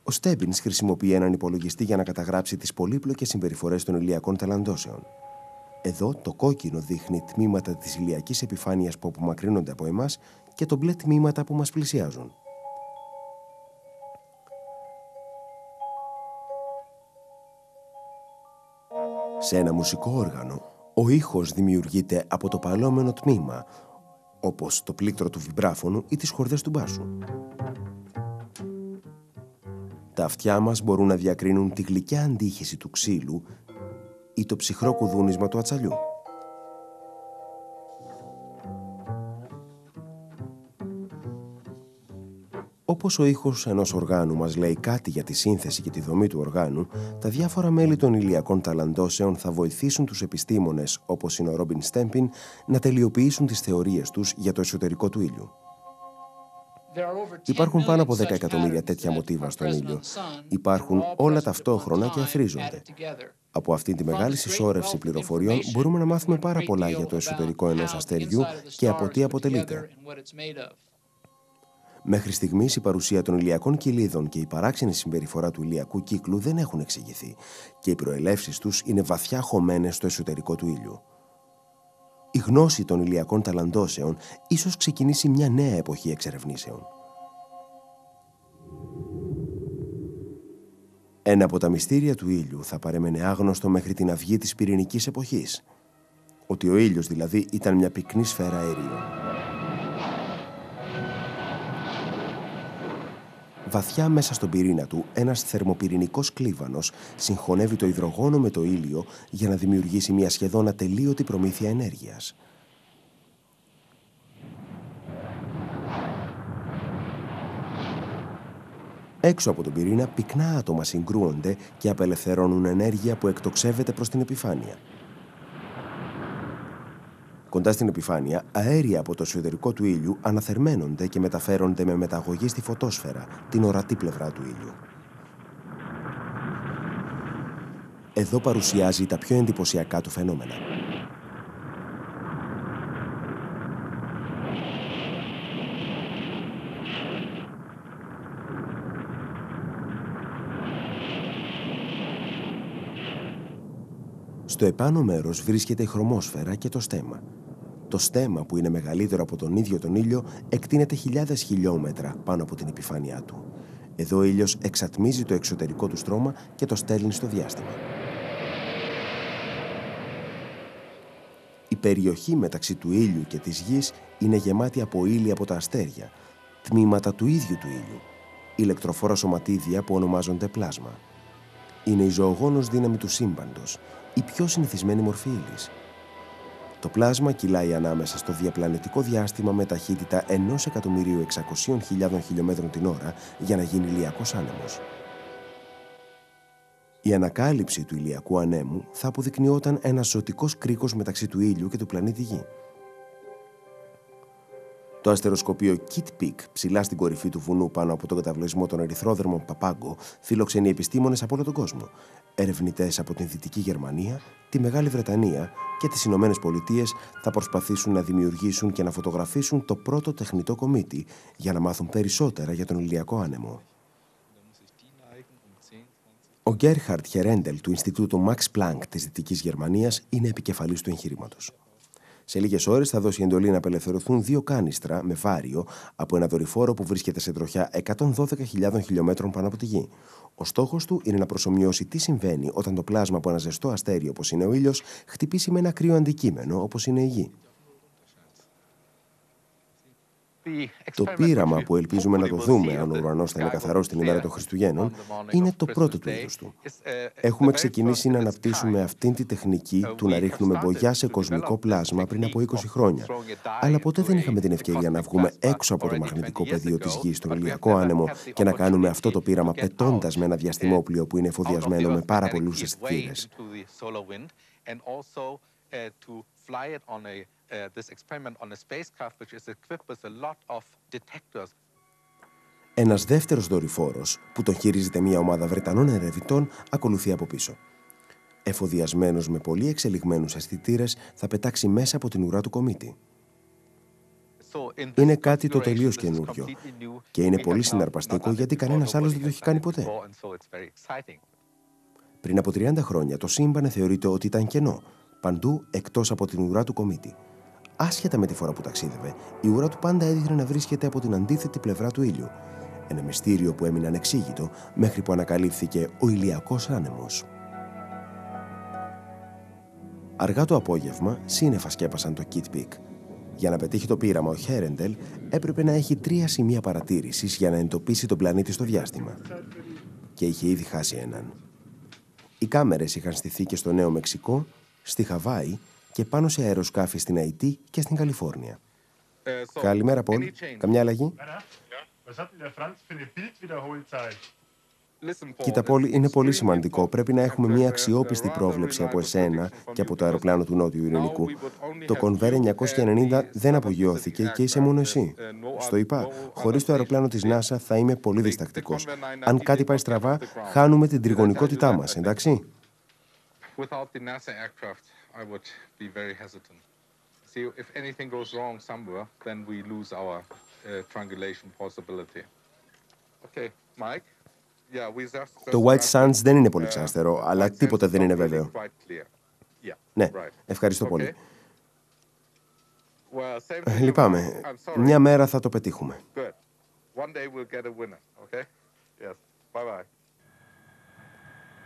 ο Στέμπινς χρησιμοποιεί έναν υπολογιστή για να καταγράψει τις πολύπλοκες συμπεριφορές των ηλιακών ταλαντώσεων. Εδώ το κόκκινο δείχνει τμήματα της ηλιακής επιφάνειας που απομακρύνονται από εμάς και το μπλε τμήματα που μας πλησιάζουν. Σε ένα μουσικό όργανο, ο ήχος δημιουργείται από το παλόμενο τμήμα, όπως το πλήκτρο του βιμπράφωνου ή τις χορδές του μπάσου. Τα αυτιά μας μπορούν να διακρίνουν τη γλυκιά αντίχηση του ξύλου ή το ψυχρό κουδούνισμα του ατσαλιού. Όπως ο ήχος ενός οργάνου μας λέει κάτι για τη σύνθεση και τη δομή του οργάνου, τα διάφορα μέλη των ηλιακών ταλαντώσεων θα βοηθήσουν τους επιστήμονες, όπως είναι ο Ρόμπιν Στέμπιν, να τελειοποιήσουν τις θεωρίες τους για το εσωτερικό του ήλιου. Υπάρχουν πάνω από 10 εκατομμύρια τέτοια μοτίβα στον ήλιο. Υπάρχουν όλα ταυτόχρονα και αθροίζονται. Από αυτή τη μεγάλη συσσόρευση πληροφοριών μπορούμε να μάθουμε πάρα πολλά για το εσωτερικό ενός αστεριού και από τι αποτελείται. Μέχρι στιγμής η παρουσία των ηλιακών κυλίδων και η παράξενη συμπεριφορά του ηλιακού κύκλου δεν έχουν εξηγηθεί και οι προελεύσεις τους είναι βαθιά χωμένες στο εσωτερικό του ήλιου. Η γνώση των ηλιακών ταλαντώσεων ίσως ξεκινήσει μια νέα εποχή εξερευνήσεων. Ένα από τα μυστήρια του ήλιου θα παρέμενε άγνωστο μέχρι την αυγή της πυρηνικής εποχής. Ότι ο ήλιος δηλαδή ήταν μια πυκνή σφαίρα αερίου. Βαθιά μέσα στον πυρήνα του, ένας θερμοπυρηνικός κλίβανος συγχωνεύει το υδρογόνο με το ήλιο για να δημιουργήσει μια σχεδόν ατελείωτη προμήθεια ενέργειας. Έξω από τον πυρήνα, πυκνά άτομα συγκρούονται και απελευθερώνουν ενέργεια που εκτοξεύεται προς την επιφάνεια. Κοντά στην επιφάνεια, αέρια από το εσωτερικό του ήλιου αναθερμαίνονται και μεταφέρονται με μεταγωγή στη φωτόσφαιρα, την ορατή πλευρά του ήλιου. Εδώ παρουσιάζει τα πιο εντυπωσιακά του φαινόμενα. Στο επάνω μέρος βρίσκεται η χρωμόσφαιρα και το στέμμα. Το στέμμα, που είναι μεγαλύτερο από τον ίδιο τον ήλιο, εκτείνεται χιλιάδες χιλιόμετρα πάνω από την επιφάνειά του. Εδώ ο ήλιος εξατμίζει το εξωτερικό του στρώμα και το στέλνει στο διάστημα. Η περιοχή μεταξύ του ήλιου και της Γης είναι γεμάτη από ύλη από τα αστέρια, τμήματα του ίδιου του ήλιου, ηλεκτροφόρα σωματίδια που ονομάζονται πλάσμα. Είναι η ζωογόνος δύναμη του σύμπαντος, η πιο συνηθισμένη μορφή ύλης. Το πλάσμα κυλάει ανάμεσα στο διαπλανητικό διάστημα με ταχύτητα 1.600.000 χιλιόμετρων την ώρα για να γίνει ηλιακός άνεμος. Η ανακάλυψη του ηλιακού ανέμου θα αποδεικνυόταν ένας ζωτικός κρίκος μεταξύ του ήλιου και του πλανήτη Γη. Το αστεροσκοπείο Kitt Peak, ψηλά στην κορυφή του βουνού πάνω από τον καταβλισμό των ερυθρόδερμων Παπάγκο, φιλοξενεί επιστήμονες από όλο τον κόσμο. Ερευνητές από την Δυτική Γερμανία, τη Μεγάλη Βρετανία και τις Ηνωμένες Πολιτείες θα προσπαθήσουν να δημιουργήσουν και να φωτογραφίσουν το πρώτο τεχνητό κομήτη για να μάθουν περισσότερα για τον ηλιακό άνεμο. Ο Γκέρχαρντ Χερέντελ του Ινστιτούτου Max Planck της Δυτικής Γερμανίας είναι επικεφαλής του εγχειρήματος. Σε λίγες ώρες θα δώσει εντολή να απελευθερωθούν 2 κάνιστρα με βάριο από ένα δορυφόρο που βρίσκεται σε τροχιά 112.000 χιλιόμετρων πάνω από τη Γη. Ο στόχος του είναι να προσομοιώσει τι συμβαίνει όταν το πλάσμα από ένα ζεστό αστέρι όπως είναι ο ήλιος χτυπήσει με ένα κρύο αντικείμενο όπως είναι η Γη. Το πείραμα που ελπίζουμε να το δούμε, αν ο ουρανός θα είναι καθαρός την ημέρα των Χριστουγέννων, είναι το πρώτο του είδους του. Έχουμε ξεκινήσει να αναπτύσσουμε αυτήν τη τεχνική του να ρίχνουμε μπογιά σε κοσμικό πλάσμα πριν από 20 χρόνια. Αλλά ποτέ δεν είχαμε την ευκαιρία να βγούμε έξω από το μαγνητικό πεδίο της Γης στον ηλιακό άνεμο και να κάνουμε αυτό το πείραμα πετώντας με ένα διαστημόπλοιο που είναι εφοδιασμένο με πάρα πολλούς αισθητήρες. Ένας δεύτερος δορυφόρος, που τον χειρίζεται μια ομάδα Βρετανών ερευνητών, ακολουθεί από πίσω. Εφοδιασμένος με πολύ εξελιγμένους αισθητήρες, θα πετάξει μέσα από την ουρά του κομήτη. Είναι κάτι το τελείως καινούριο και είναι πολύ συναρπαστικό γιατί κανένας άλλος δεν το έχει κάνει ποτέ. Πριν από 30 χρόνια το σύμπαν θεωρείται ότι ήταν κενό, παντού εκτός από την ουρά του κομήτη. Άσχετα με τη φορά που ταξίδευε, η ουρά του πάντα έδειχνε να βρίσκεται από την αντίθετη πλευρά του ήλιου. Ένα μυστήριο που έμεινε ανεξήγητο μέχρι που ανακαλύφθηκε ο ηλιακός άνεμος. Αργά το απόγευμα, σύννεφα σκέπασαν το Kitt Peak. Για να πετύχει το πείραμα, ο Χέρεντελ έπρεπε να έχει 3 σημεία παρατήρησης για να εντοπίσει τον πλανήτη στο διάστημα. Και είχε ήδη χάσει έναν. Οι κάμερες είχαν στηθεί και στο Νέο Μεξικό, στη Χαβάη και πάνω σε αεροσκάφη στην Αϊτή και στην Καλιφόρνια. Καλημέρα, Πολ. Καμιά αλλαγή? Κοίτα, Πολ, είναι πολύ σημαντικό. Πρέπει να έχουμε μια αξιόπιστη πρόβλεψη από εσένα και από το αεροπλάνο του Νότιου Ειρηνικού. Το Convair 990 δεν απογειώθηκε και είσαι μόνο εσύ. Στο είπα, χωρίς το αεροπλάνο της NASA θα είμαι πολύ διστακτικός. Αν κάτι πάει στραβά, χάνουμε την τριγωνικότητά μας, εντάξει? I would be very hesitant. See, if anything goes wrong somewhere, then we lose our triangulation possibility. Okay, Mike. Το White Sands δεν είναι πολύ ξάστερο, αλλά τίποτα δεν είναι βέβαιο. Ναι, ευχαριστώ πολύ. Λυπάμαι. Μια μέρα θα το πετύχουμε.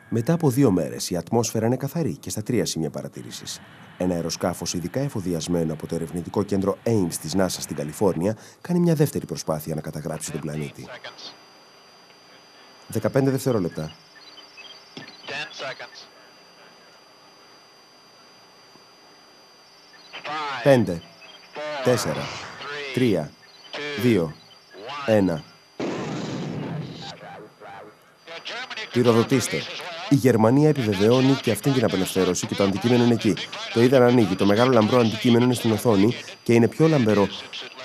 Μετά από 2 μέρες η ατμόσφαιρα είναι καθαρή και στα 3 σημεία παρατήρησης. Ένα αεροσκάφος ειδικά εφοδιασμένο από το ερευνητικό κέντρο Ames της NASA στην Καλιφόρνια κάνει μια δεύτερη προσπάθεια να καταγράψει τον πλανήτη. 15 δευτερόλεπτα. 5, 4, 3, 2, 1. Πυροδοτήστε. Η Γερμανία επιβεβαιώνει και αυτήν την απελευθέρωση και το αντικείμενο είναι εκεί. Το είδα να ανοίγει. Το μεγάλο λαμπρό αντικείμενο είναι στην οθόνη και είναι πιο λαμπερό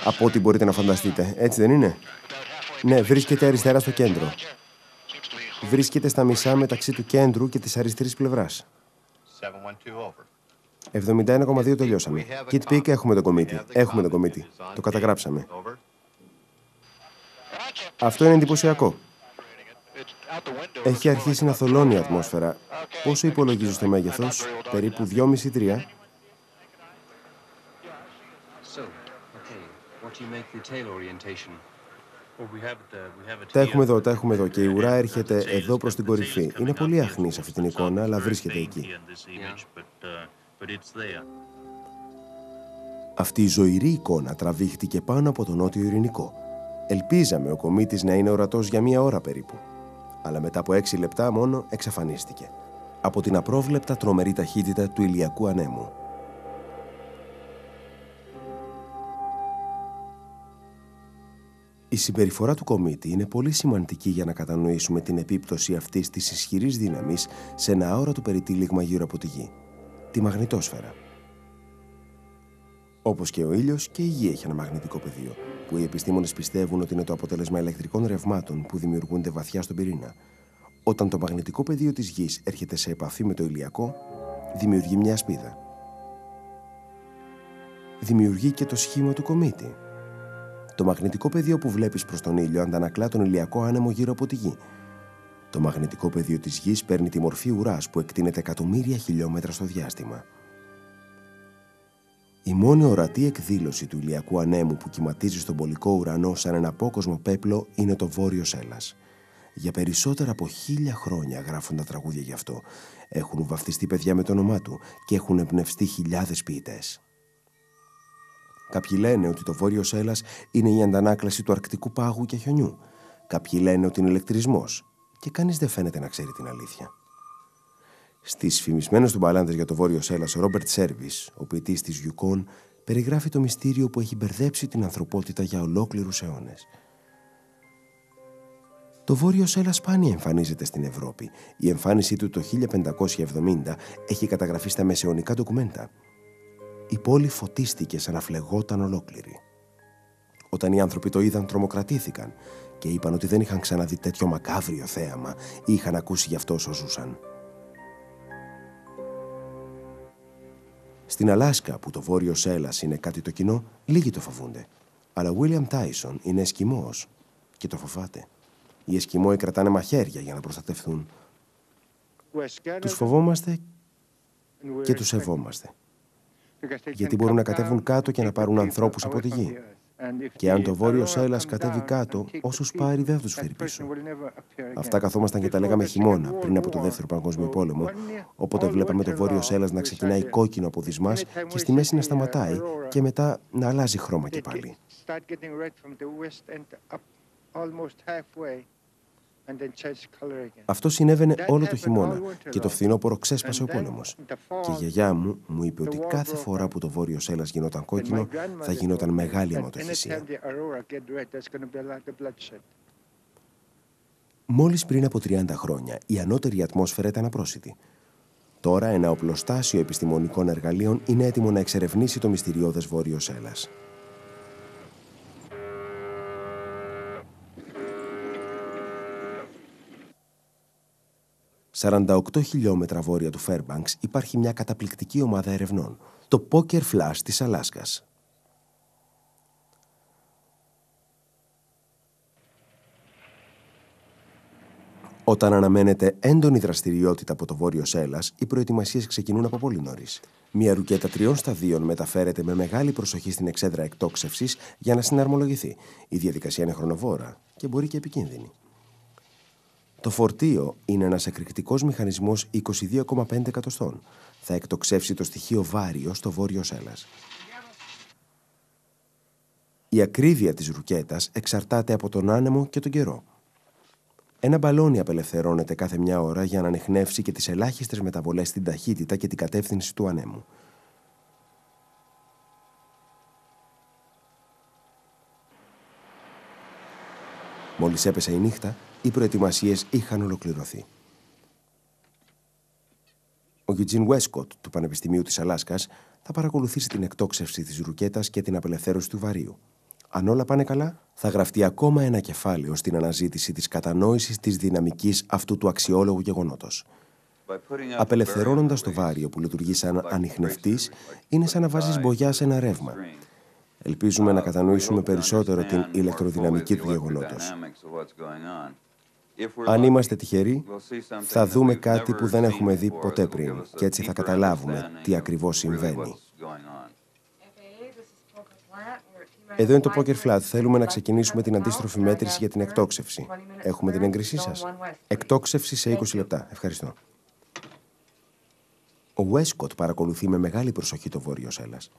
από ό,τι μπορείτε να φανταστείτε. Έτσι δεν είναι? Ναι, βρίσκεται αριστερά στο κέντρο. Βρίσκεται στα μισά μεταξύ του κέντρου και της αριστερής πλευράς. 71,2 τελειώσαμε. Kitt Peak, έχουμε τον κομήτη. Έχουμε τον κομήτη. Το καταγράψαμε. Αυτό είναι εντυπωσιακό. Έχει αρχίσει να θολώνει η ατμόσφαιρα. Πόσο υπολογίζεις το μέγεθος? Περίπου 2,5-3. Τα έχουμε εδώ και η ουρά έρχεται εδώ προς την κορυφή. Είναι πολύ αχνή σε αυτή την εικόνα, αλλά βρίσκεται εκεί. Αυτή η ζωηρή εικόνα τραβήχτηκε πάνω από τον Νότιο Ειρηνικό. Ελπίζαμε ο κομήτης να είναι ορατός για 1 ώρα περίπου. Αλλά μετά από 6 λεπτά μόνο εξαφανίστηκε. Από την απρόβλεπτα τρομερή ταχύτητα του ηλιακού ανέμου. Η συμπεριφορά του κομήτη είναι πολύ σημαντική για να κατανοήσουμε την επίπτωση αυτής της ισχυρής δύναμης σε ένα αόρατο περιτύλιγμα γύρω από τη Γη, τη μαγνητόσφαιρα. Όπως και ο ήλιος, και η Γη έχει ένα μαγνητικό πεδίο, που οι επιστήμονες πιστεύουν ότι είναι το αποτέλεσμα ηλεκτρικών ρευμάτων που δημιουργούνται βαθιά στον πυρήνα. Όταν το μαγνητικό πεδίο της Γης έρχεται σε επαφή με το ηλιακό, δημιουργεί μια ασπίδα. Δημιουργεί και το σχήμα του κομήτη. Το μαγνητικό πεδίο που βλέπεις προς τον ήλιο αντανακλά τον ηλιακό άνεμο γύρω από τη Γη. Το μαγνητικό πεδίο της Γης παίρνει τη μορφή ουράς που εκτείνεται εκατομμύρια χιλιόμετρα στο διάστημα. Η μόνη ορατή εκδήλωση του ηλιακού ανέμου που κυματίζει στον πολικό ουρανό σαν ένα απόκοσμο πέπλο είναι το Βόρειο Σέλας. Για περισσότερα από 1000 χρόνια γράφουν τα τραγούδια γι' αυτό. Έχουν βαφτιστεί παιδιά με το όνομά του και έχουν εμπνευστεί χιλιάδες ποιητές. Κάποιοι λένε ότι το Βόρειο Σέλας είναι η αντανάκλαση του αρκτικού πάγου και χιονιού. Κάποιοι λένε ότι είναι ηλεκτρισμός. Και κανείς δεν φαίνεται να ξέρει την αλήθεια. Στις φημισμένες του μπαλάντες για το Βόρειο Σέλας, ο Ρόμπερτ Σέρβις, ο ποιητής της Γιουκόν, περιγράφει το μυστήριο που έχει μπερδέψει την ανθρωπότητα για ολόκληρους αιώνες. Το Βόρειο Σέλας σπάνια εμφανίζεται στην Ευρώπη. Η εμφάνισή του το 1570 έχει καταγραφεί στα μεσαιωνικά ντοκουμέντα. Η πόλη φωτίστηκε σαν να φλεγόταν ολόκληρη. Όταν οι άνθρωποι το είδαν, τρομοκρατήθηκαν και είπαν ότι δεν είχαν ξαναδεί τέτοιο μακάβριο θέαμα ή είχαν ακούσει γι' αυτό όσο ζούσαν. Στην Αλάσκα, που το Βόρειο Σέλας είναι κάτι το κοινό, λίγοι το φοβούνται. Αλλά ο Βίλιαμ Τάισον είναι Εσκιμώος και το φοβάται. Οι Εσκιμώοι κρατάνε μαχαίρια για να προστατευτούν. Τους φοβόμαστε και τους σεβόμαστε. Γιατί μπορούν να κατέβουν κάτω και να πάρουν ανθρώπους από τη γη. Και αν το Βόρειο Σέλας κατέβει κάτω, όσους πάρει δεν θα τους φέρει πίσω. Αυτά καθόμασταν και τα λέγαμε χειμώνα, πριν από το Δεύτερο Παγκόσμιο Πόλεμο, όποτε βλέπαμε το Βόρειο Σέλας να ξεκινάει κόκκινο από δυσμάς και στη μέση να σταματάει και μετά να αλλάζει χρώμα και πάλι. Αυτό συνέβαινε όλο το χειμώνα και το φθινόπωρο ξέσπασε ο πόλεμος. Και η γιαγιά μου είπε ότι κάθε φορά που το Βόρειο Σέλας γινόταν κόκκινο θα γινόταν μεγάλη αιματοχυσία. Μόλις πριν από 30 χρόνια η ανώτερη ατμόσφαιρα ήταν απρόσιτη. Τώρα ένα οπλοστάσιο επιστημονικών εργαλείων είναι έτοιμο να εξερευνήσει το μυστηριώδες Βόρειο Σέλας. 48 χιλιόμετρα βόρεια του Φέρμπανξ υπάρχει μια καταπληκτική ομάδα ερευνών, το Poker Flash της Αλάσκας. Όταν αναμένεται έντονη δραστηριότητα από το Βόρειο Σέλας, οι προετοιμασίες ξεκινούν από πολύ νωρίς. Μια ρουκέτα 3 σταδίων μεταφέρεται με μεγάλη προσοχή στην εξέδρα εκτόξευσης για να συναρμολογηθεί. Η διαδικασία είναι χρονοβόρα και μπορεί και επικίνδυνη. Το φορτίο είναι ένας εκρηκτικός μηχανισμός 22,5 εκατοστών. Θα εκτοξεύσει το στοιχείο βάριο στο Βόρειο Σέλας. Η ακρίβεια της ρουκέτας εξαρτάται από τον άνεμο και τον καιρό. Ένα μπαλόνι απελευθερώνεται κάθε μια ώρα για να ανιχνεύσει και τις ελάχιστες μεταβολές στην ταχύτητα και την κατεύθυνση του ανέμου. Μόλις έπεσε η νύχτα, οι προετοιμασίες είχαν ολοκληρωθεί. Ο Eugene Westcott του Πανεπιστημίου της Αλάσκας θα παρακολουθήσει την εκτόξευση της ρουκέτας και την απελευθέρωση του βαρίου. Αν όλα πάνε καλά, θα γραφτεί ακόμα ένα κεφάλαιο στην αναζήτηση της κατανόησης της δυναμικής αυτού του αξιόλογου γεγονότος. Απελευθερώνοντας το βάριο που λειτουργεί σαν ανιχνευτής, είναι σαν να βάζεις μπογιά σε ένα ρεύμα. Ελπίζουμε να κατανοήσουμε περισσότερο την ηλεκτροδυναμική του γεγονότος. Αν είμαστε τυχεροί, θα δούμε κάτι που δεν έχουμε δει ποτέ πριν και έτσι θα καταλάβουμε τι ακριβώς συμβαίνει. Εδώ είναι το Poker Flat. Θέλουμε να ξεκινήσουμε την αντίστροφη μέτρηση για την εκτόξευση. Έχουμε την έγκρισή σας? Εκτόξευση σε 20 λεπτά. Ευχαριστώ. Ο Westcott παρακολουθεί με μεγάλη προσοχή το Βόρειο Σέλας.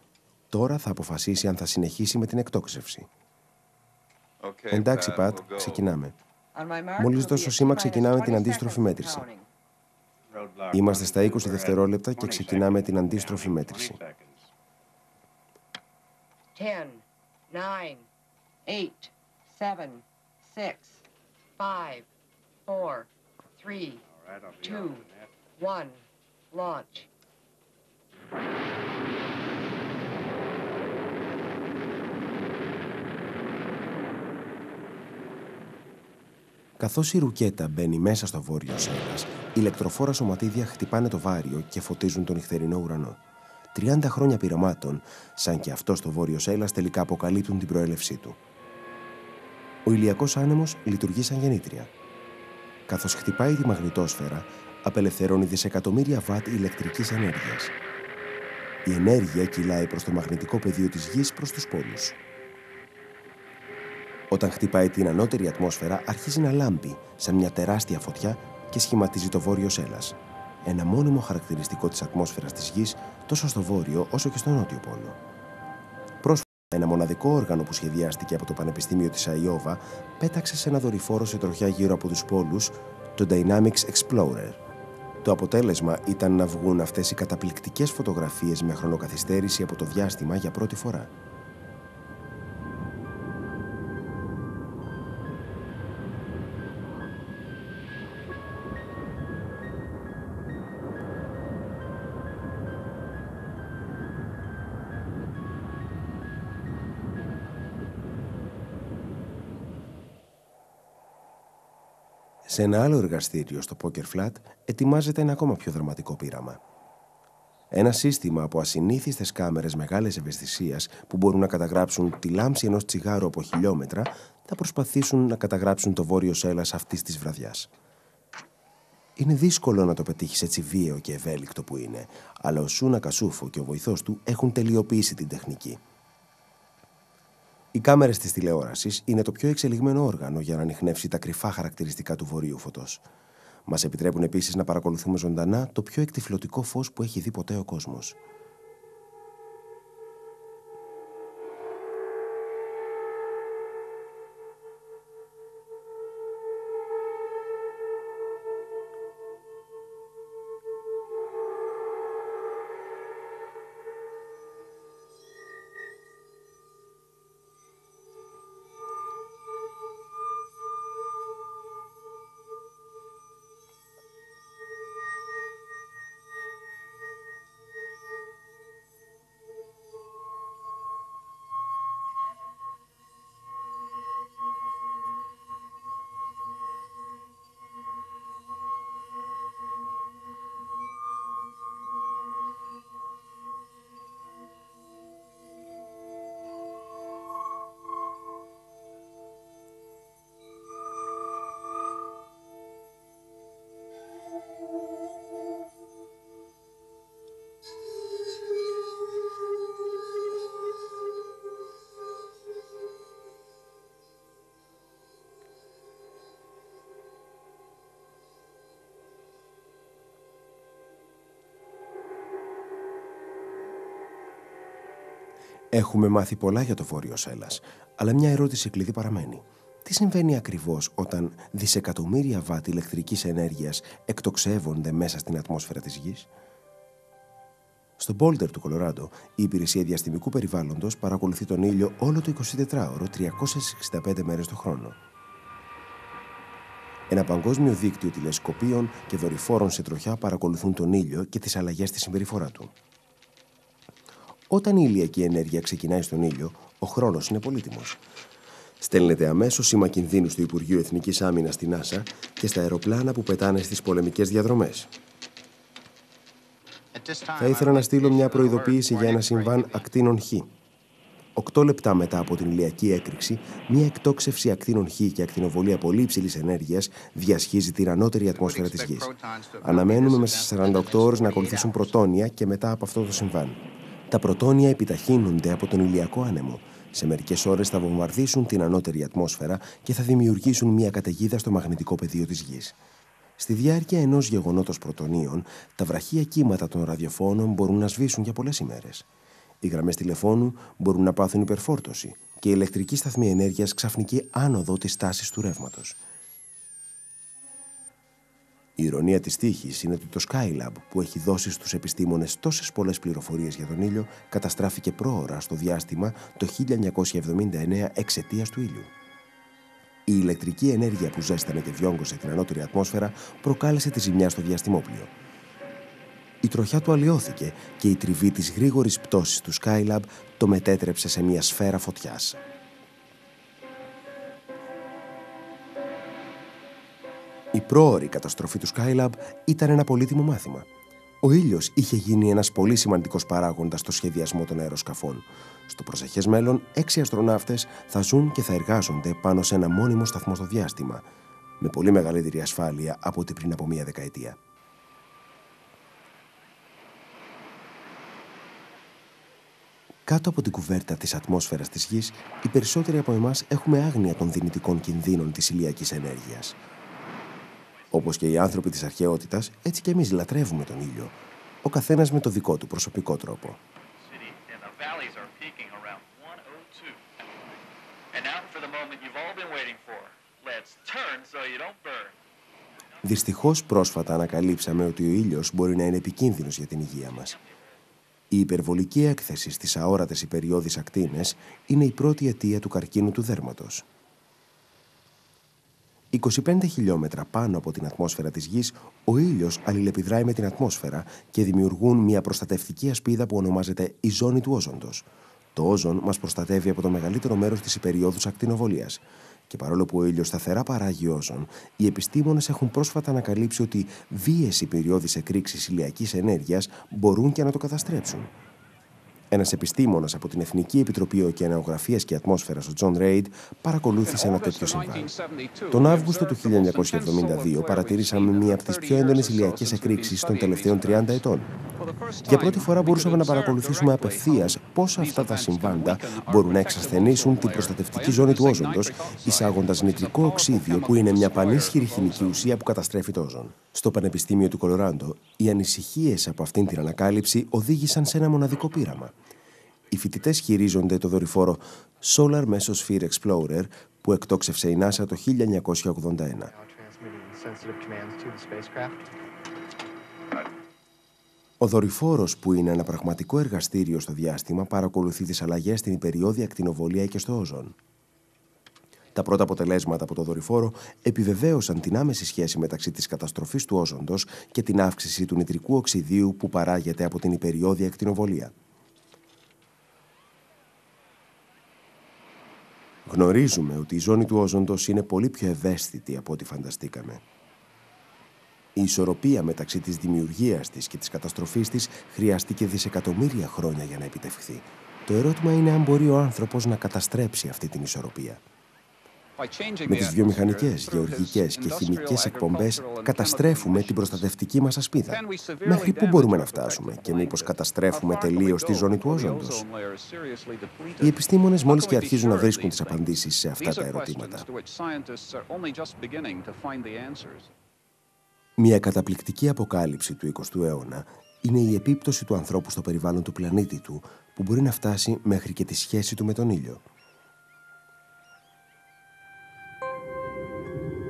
Τώρα θα αποφασίσει αν θα συνεχίσει με την εκτόξευση. Εντάξει, Πατ, ξεκινάμε. Μόλις δώσω σήμα, ξεκινάμε την αντίστροφη μέτρηση. Είμαστε στα 20 δευτερόλεπτα και ξεκινάμε την αντίστροφη μέτρηση. 10, 9, 8, 7, 6, 5, 4, 3, 2, 1, launch. Καθώς η ρουκέτα μπαίνει μέσα στο βόρειο σέλας, ηλεκτροφόρα σωματίδια χτυπάνε το βάριο και φωτίζουν τον νυχτερινό ουρανό. 30 χρόνια πειραμάτων, σαν και αυτό στο βόρειο σέλας, τελικά αποκαλύπτουν την προέλευσή του. Ο ηλιακός άνεμος λειτουργεί σαν γεννήτρια. Καθώς χτυπάει τη μαγνητόσφαιρα, απελευθερώνει δισεκατομμύρια βατ ηλεκτρικής ενέργειας. Η ενέργεια κυλάει προς το μαγνητικό πεδίο της Γης προς τους πόλους. Όταν χτυπάει την ανώτερη ατμόσφαιρα, αρχίζει να λάμπει σαν μια τεράστια φωτιά και σχηματίζει το βόρειο σέλας. Ένα μόνιμο χαρακτηριστικό της ατμόσφαιρας της Γης, τόσο στο βόρειο όσο και στο νότιο πόλο. Πρόσφατα, ένα μοναδικό όργανο που σχεδιάστηκε από το Πανεπιστήμιο της Αϊόβα πέταξε σε ένα δορυφόρο σε τροχιά γύρω από τους πόλους, το Dynamics Explorer. Το αποτέλεσμα ήταν να βγουν αυτές οι καταπληκτικές φωτογραφίες με χρονοκαθυστέρηση από το διάστημα για πρώτη φορά. Σε ένα άλλο εργαστήριο στο Poker Flat ετοιμάζεται ένα ακόμα πιο δραματικό πείραμα. Ένα σύστημα από ασυνήθιστες κάμερες μεγάλης ευαισθησίας που μπορούν να καταγράψουν τη λάμψη ενός τσιγάρου από χιλιόμετρα θα προσπαθήσουν να καταγράψουν το βόρειο σέλας αυτής της βραδιάς. Είναι δύσκολο να το πετύχεις έτσι βίαιο και ευέλικτο που είναι, αλλά ο Σούνα Κασούφο και ο βοηθός του έχουν τελειοποιήσει την τεχνική. Οι κάμερες της τηλεόρασης είναι το πιο εξελιγμένο όργανο για να ανιχνεύσει τα κρυφά χαρακτηριστικά του βορείου φωτός. Μας επιτρέπουν επίσης να παρακολουθούμε ζωντανά το πιο εκτυφλωτικό φως που έχει δει ποτέ ο κόσμος. Έχουμε μάθει πολλά για το βόρειο σέλας, αλλά μια ερώτηση κλειδί παραμένει. Τι συμβαίνει ακριβώς όταν δισεκατομμύρια βατ ηλεκτρικής ενέργειας εκτοξεύονται μέσα στην ατμόσφαιρα της Γης? Στο Boulder του Κολοράντο, η Υπηρεσία Διαστημικού Περιβάλλοντος παρακολουθεί τον ήλιο όλο το 24ωρο, 365 μέρες το χρόνο. Ένα παγκόσμιο δίκτυο τηλεσκοπίων και δορυφόρων σε τροχιά παρακολουθούν τον ήλιο και τις αλλαγές στη συμπεριφορά του. Όταν η ηλιακή ενέργεια ξεκινάει στον ήλιο, ο χρόνος είναι πολύτιμος. Στέλνεται αμέσως σήμα κινδύνου στο Υπουργείο Εθνικής Άμυνας στην NASA και στα αεροπλάνα που πετάνε στις πολεμικές διαδρομές. Θα ήθελα να στείλω μια προειδοποίηση για ένα συμβάν ακτίνων Χ. 8 λεπτά μετά από την ηλιακή έκρηξη, μια εκτόξευση ακτίνων Χ και ακτινοβολία πολύ υψηλής ενέργειας διασχίζει την ανώτερη ατμόσφαιρα της Γης. Αναμένουμε μέσα σε 48 ώρες να ακολουθήσουν πρωτόνια και μετά από αυτό το συμβάν. Τα πρωτόνια επιταχύνονται από τον ηλιακό άνεμο. Σε μερικές ώρες θα βομβαρδίσουν την ανώτερη ατμόσφαιρα και θα δημιουργήσουν μια καταιγίδα στο μαγνητικό πεδίο της Γης. Στη διάρκεια ενός γεγονότος πρωτονίων, τα βραχία κύματα των ραδιοφώνων μπορούν να σβήσουν για πολλές ημέρες. Οι γραμμές τηλεφώνου μπορούν να πάθουν υπερφόρτωση και η ηλεκτρική σταθμή ενέργειας ξαφνική άνοδο της τάσης του ρεύματος. Η ηρωνία της τύχης είναι ότι το Skylab, που έχει δώσει στους επιστήμονες τόσες πολλές πληροφορίες για τον ήλιο, καταστράφηκε πρόωρα στο διάστημα το 1979 εξαιτίας του ήλιου. Η ηλεκτρική ενέργεια που ζέστανε και διόγκωσε την ανώτερη ατμόσφαιρα προκάλεσε τη ζημιά στο διαστημόπλοιο. Η τροχιά του αλλοιώθηκε και η τριβή της γρήγορης πτώσης του Skylab το μετέτρεψε σε μια σφαίρα φωτιάς. Η πρόωρη καταστροφή του Skylab ήταν ένα πολύτιμο μάθημα. Ο ήλιος είχε γίνει ένας πολύ σημαντικός παράγοντας στο σχεδιασμό των αεροσκαφών. Στο προσεχές μέλλον, 6 αστροναύτες θα ζουν και θα εργάζονται πάνω σε ένα μόνιμο σταθμό στο διάστημα, με πολύ μεγαλύτερη ασφάλεια από ό,τι πριν από 1 δεκαετία. Κάτω από την κουβέρτα της ατμόσφαιρας της Γης, οι περισσότεροι από εμάς έχουμε άγνοια των δυνητικών κινδύνων της ηλιακής ενέργειας. Όπως και οι άνθρωποι της αρχαιότητας, έτσι και εμείς λατρεύουμε τον ήλιο, ο καθένας με το δικό του προσωπικό τρόπο. Δυστυχώς, πρόσφατα ανακαλύψαμε ότι ο ήλιος μπορεί να είναι επικίνδυνος για την υγεία μας. Η υπερβολική έκθεση στις αόρατες υπεριώδεις ακτίνες είναι η πρώτη αιτία του καρκίνου του δέρματος. 25 χιλιόμετρα πάνω από την ατμόσφαιρα της Γης, ο ήλιος αλληλεπιδράει με την ατμόσφαιρα και δημιουργούν μια προστατευτική ασπίδα που ονομάζεται η ζώνη του όζοντος. Το όζον μας προστατεύει από το μεγαλύτερο μέρος της υπεριώδους ακτινοβολίας. Και παρόλο που ο ήλιος σταθερά παράγει όζον, οι επιστήμονες έχουν πρόσφατα ανακαλύψει ότι βίαιες υπεριώδεις εκρήξεις ηλιακής ενέργειας μπορούν και να το καταστρέψουν. Ένας επιστήμονας από την Εθνική Επιτροπή Ωκεανογραφίας και Ατμόσφαιρας, ο Τζον Ρέιντ, παρακολούθησε ένα τέτοιο συμβάν. Τον Αύγουστο του 1972 παρατηρήσαμε μία από τις πιο έντονες ηλιακές εκρήξεις των τελευταίων 30 ετών. Για πρώτη φορά μπορούσαμε να παρακολουθήσουμε απευθείας πώς αυτά τα συμβάντα μπορούν να εξασθενήσουν την προστατευτική ζώνη του όζοντος, εισάγοντας νητρικό οξύδιο, που είναι μια πανίσχυρη χημική ουσία που καταστρέφει το όζον. Στο Πανεπιστήμιο του Κολοράντο, οι ανησυχίες από αυτήν την ανακάλυψη οδήγησαν σε ένα μοναδικό πείραμα. Οι φοιτητές χειρίζονται το δορυφόρο Solar Mesosphere Explorer που εκτόξευσε η NASA το 1981. Ο δορυφόρος, που είναι ένα πραγματικό εργαστήριο στο διάστημα, παρακολουθεί τις αλλαγές στην υπεριώδη ακτινοβολία και στο όζον. Τα πρώτα αποτελέσματα από το δορυφόρο επιβεβαίωσαν την άμεση σχέση μεταξύ της καταστροφής του όζοντος και την αύξηση του νητρικού οξυδίου που παράγεται από την υπεριώδη ακτινοβολία. Γνωρίζουμε ότι η ζώνη του όζοντος είναι πολύ πιο ευαίσθητη από ό,τι φανταστήκαμε. Η ισορροπία μεταξύ της δημιουργίας της και της καταστροφής της χρειάστηκε δισεκατομμύρια χρόνια για να επιτευχθεί. Το ερώτημα είναι αν μπορεί ο άνθρωπος να καταστρέψει αυτή την ισορροπία. Με τις βιομηχανικές, γεωργικές και χημικές εκπομπές καταστρέφουμε την προστατευτική μας ασπίδα. Μέχρι πού μπορούμε να φτάσουμε και μήπως καταστρέφουμε τελείως τη ζώνη του όζοντος? Οι επιστήμονες μόλις και αρχίζουν να βρίσκουν τις απαντήσεις σε αυτά τα ερωτήματα. Μια καταπληκτική αποκάλυψη του 20ου αιώνα είναι η επίπτωση του ανθρώπου στο περιβάλλον του πλανήτη του, που μπορεί να φτάσει μέχρι και τη σχέση του με τον ήλιο.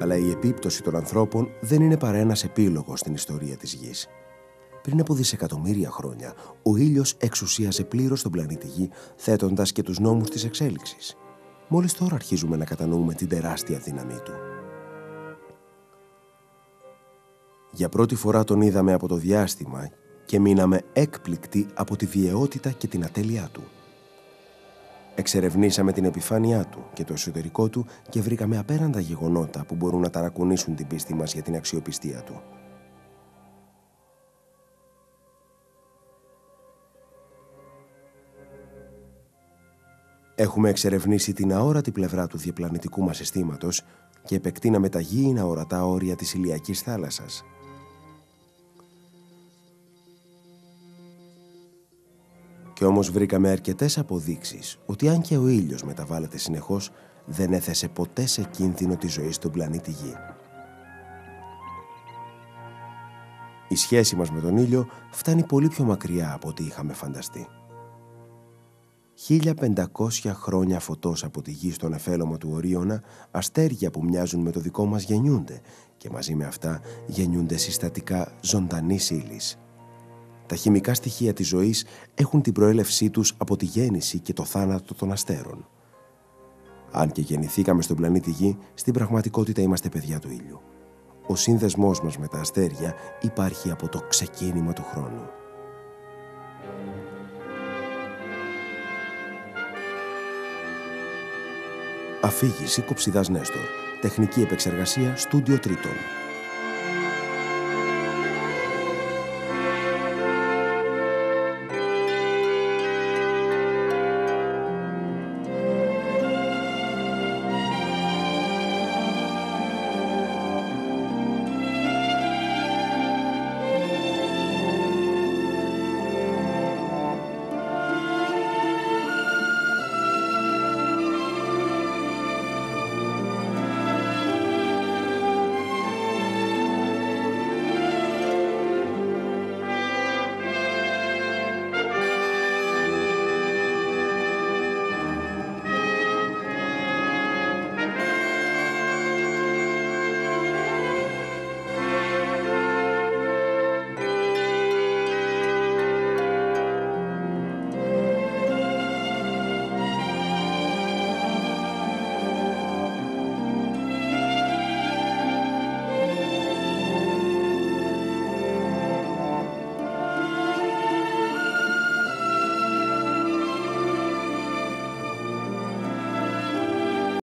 Αλλά η επίπτωση των ανθρώπων δεν είναι παρά ένας επίλογος στην ιστορία της Γης. Πριν από δισεκατομμύρια χρόνια, ο ήλιος εξουσίαζε πλήρως τον πλανήτη Γη, θέτοντας και τους νόμους της εξέλιξης. Μόλις τώρα αρχίζουμε να κατανοούμε την τεράστια δύναμή του. Για πρώτη φορά τον είδαμε από το διάστημα και μείναμε έκπληκτοι από τη βιαιότητα και την ατέλειά του. Εξερευνήσαμε την επιφάνειά του και το εσωτερικό του και βρήκαμε απέραντα γεγονότα που μπορούν να ταρακουνήσουν την πίστη μας για την αξιοπιστία του. Έχουμε εξερευνήσει την αόρατη πλευρά του διαπλανητικού μας συστήματος και επεκτείναμε τα γήινα ορατά όρια της ηλιακής θάλασσας. Και όμως βρήκαμε αρκετές αποδείξεις ότι αν και ο ήλιος μεταβάλλεται συνεχώς, δεν έθεσε ποτέ σε κίνδυνο τη ζωή στον πλανήτη Γη. Η σχέση μας με τον ήλιο φτάνει πολύ πιο μακριά από ό,τι είχαμε φανταστεί. 1500 χρόνια φωτός από τη Γη στον εφέλωμο του Ορίωνα, αστέρια που μοιάζουν με το δικό μας γεννιούνται και μαζί με αυτά γεννιούνται συστατικά ζωντανής ύλης. Τα χημικά στοιχεία της ζωής έχουν την προέλευσή τους από τη γέννηση και το θάνατο των αστέρων. Αν και γεννηθήκαμε στον πλανήτη Γη, στην πραγματικότητα είμαστε παιδιά του ήλιου. Ο σύνδεσμός μας με τα αστέρια υπάρχει από το ξεκίνημα του χρόνου. Αφήγηση Κοψιδάς Νέστορ. Τεχνική επεξεργασία Στούντιο Τρίτον.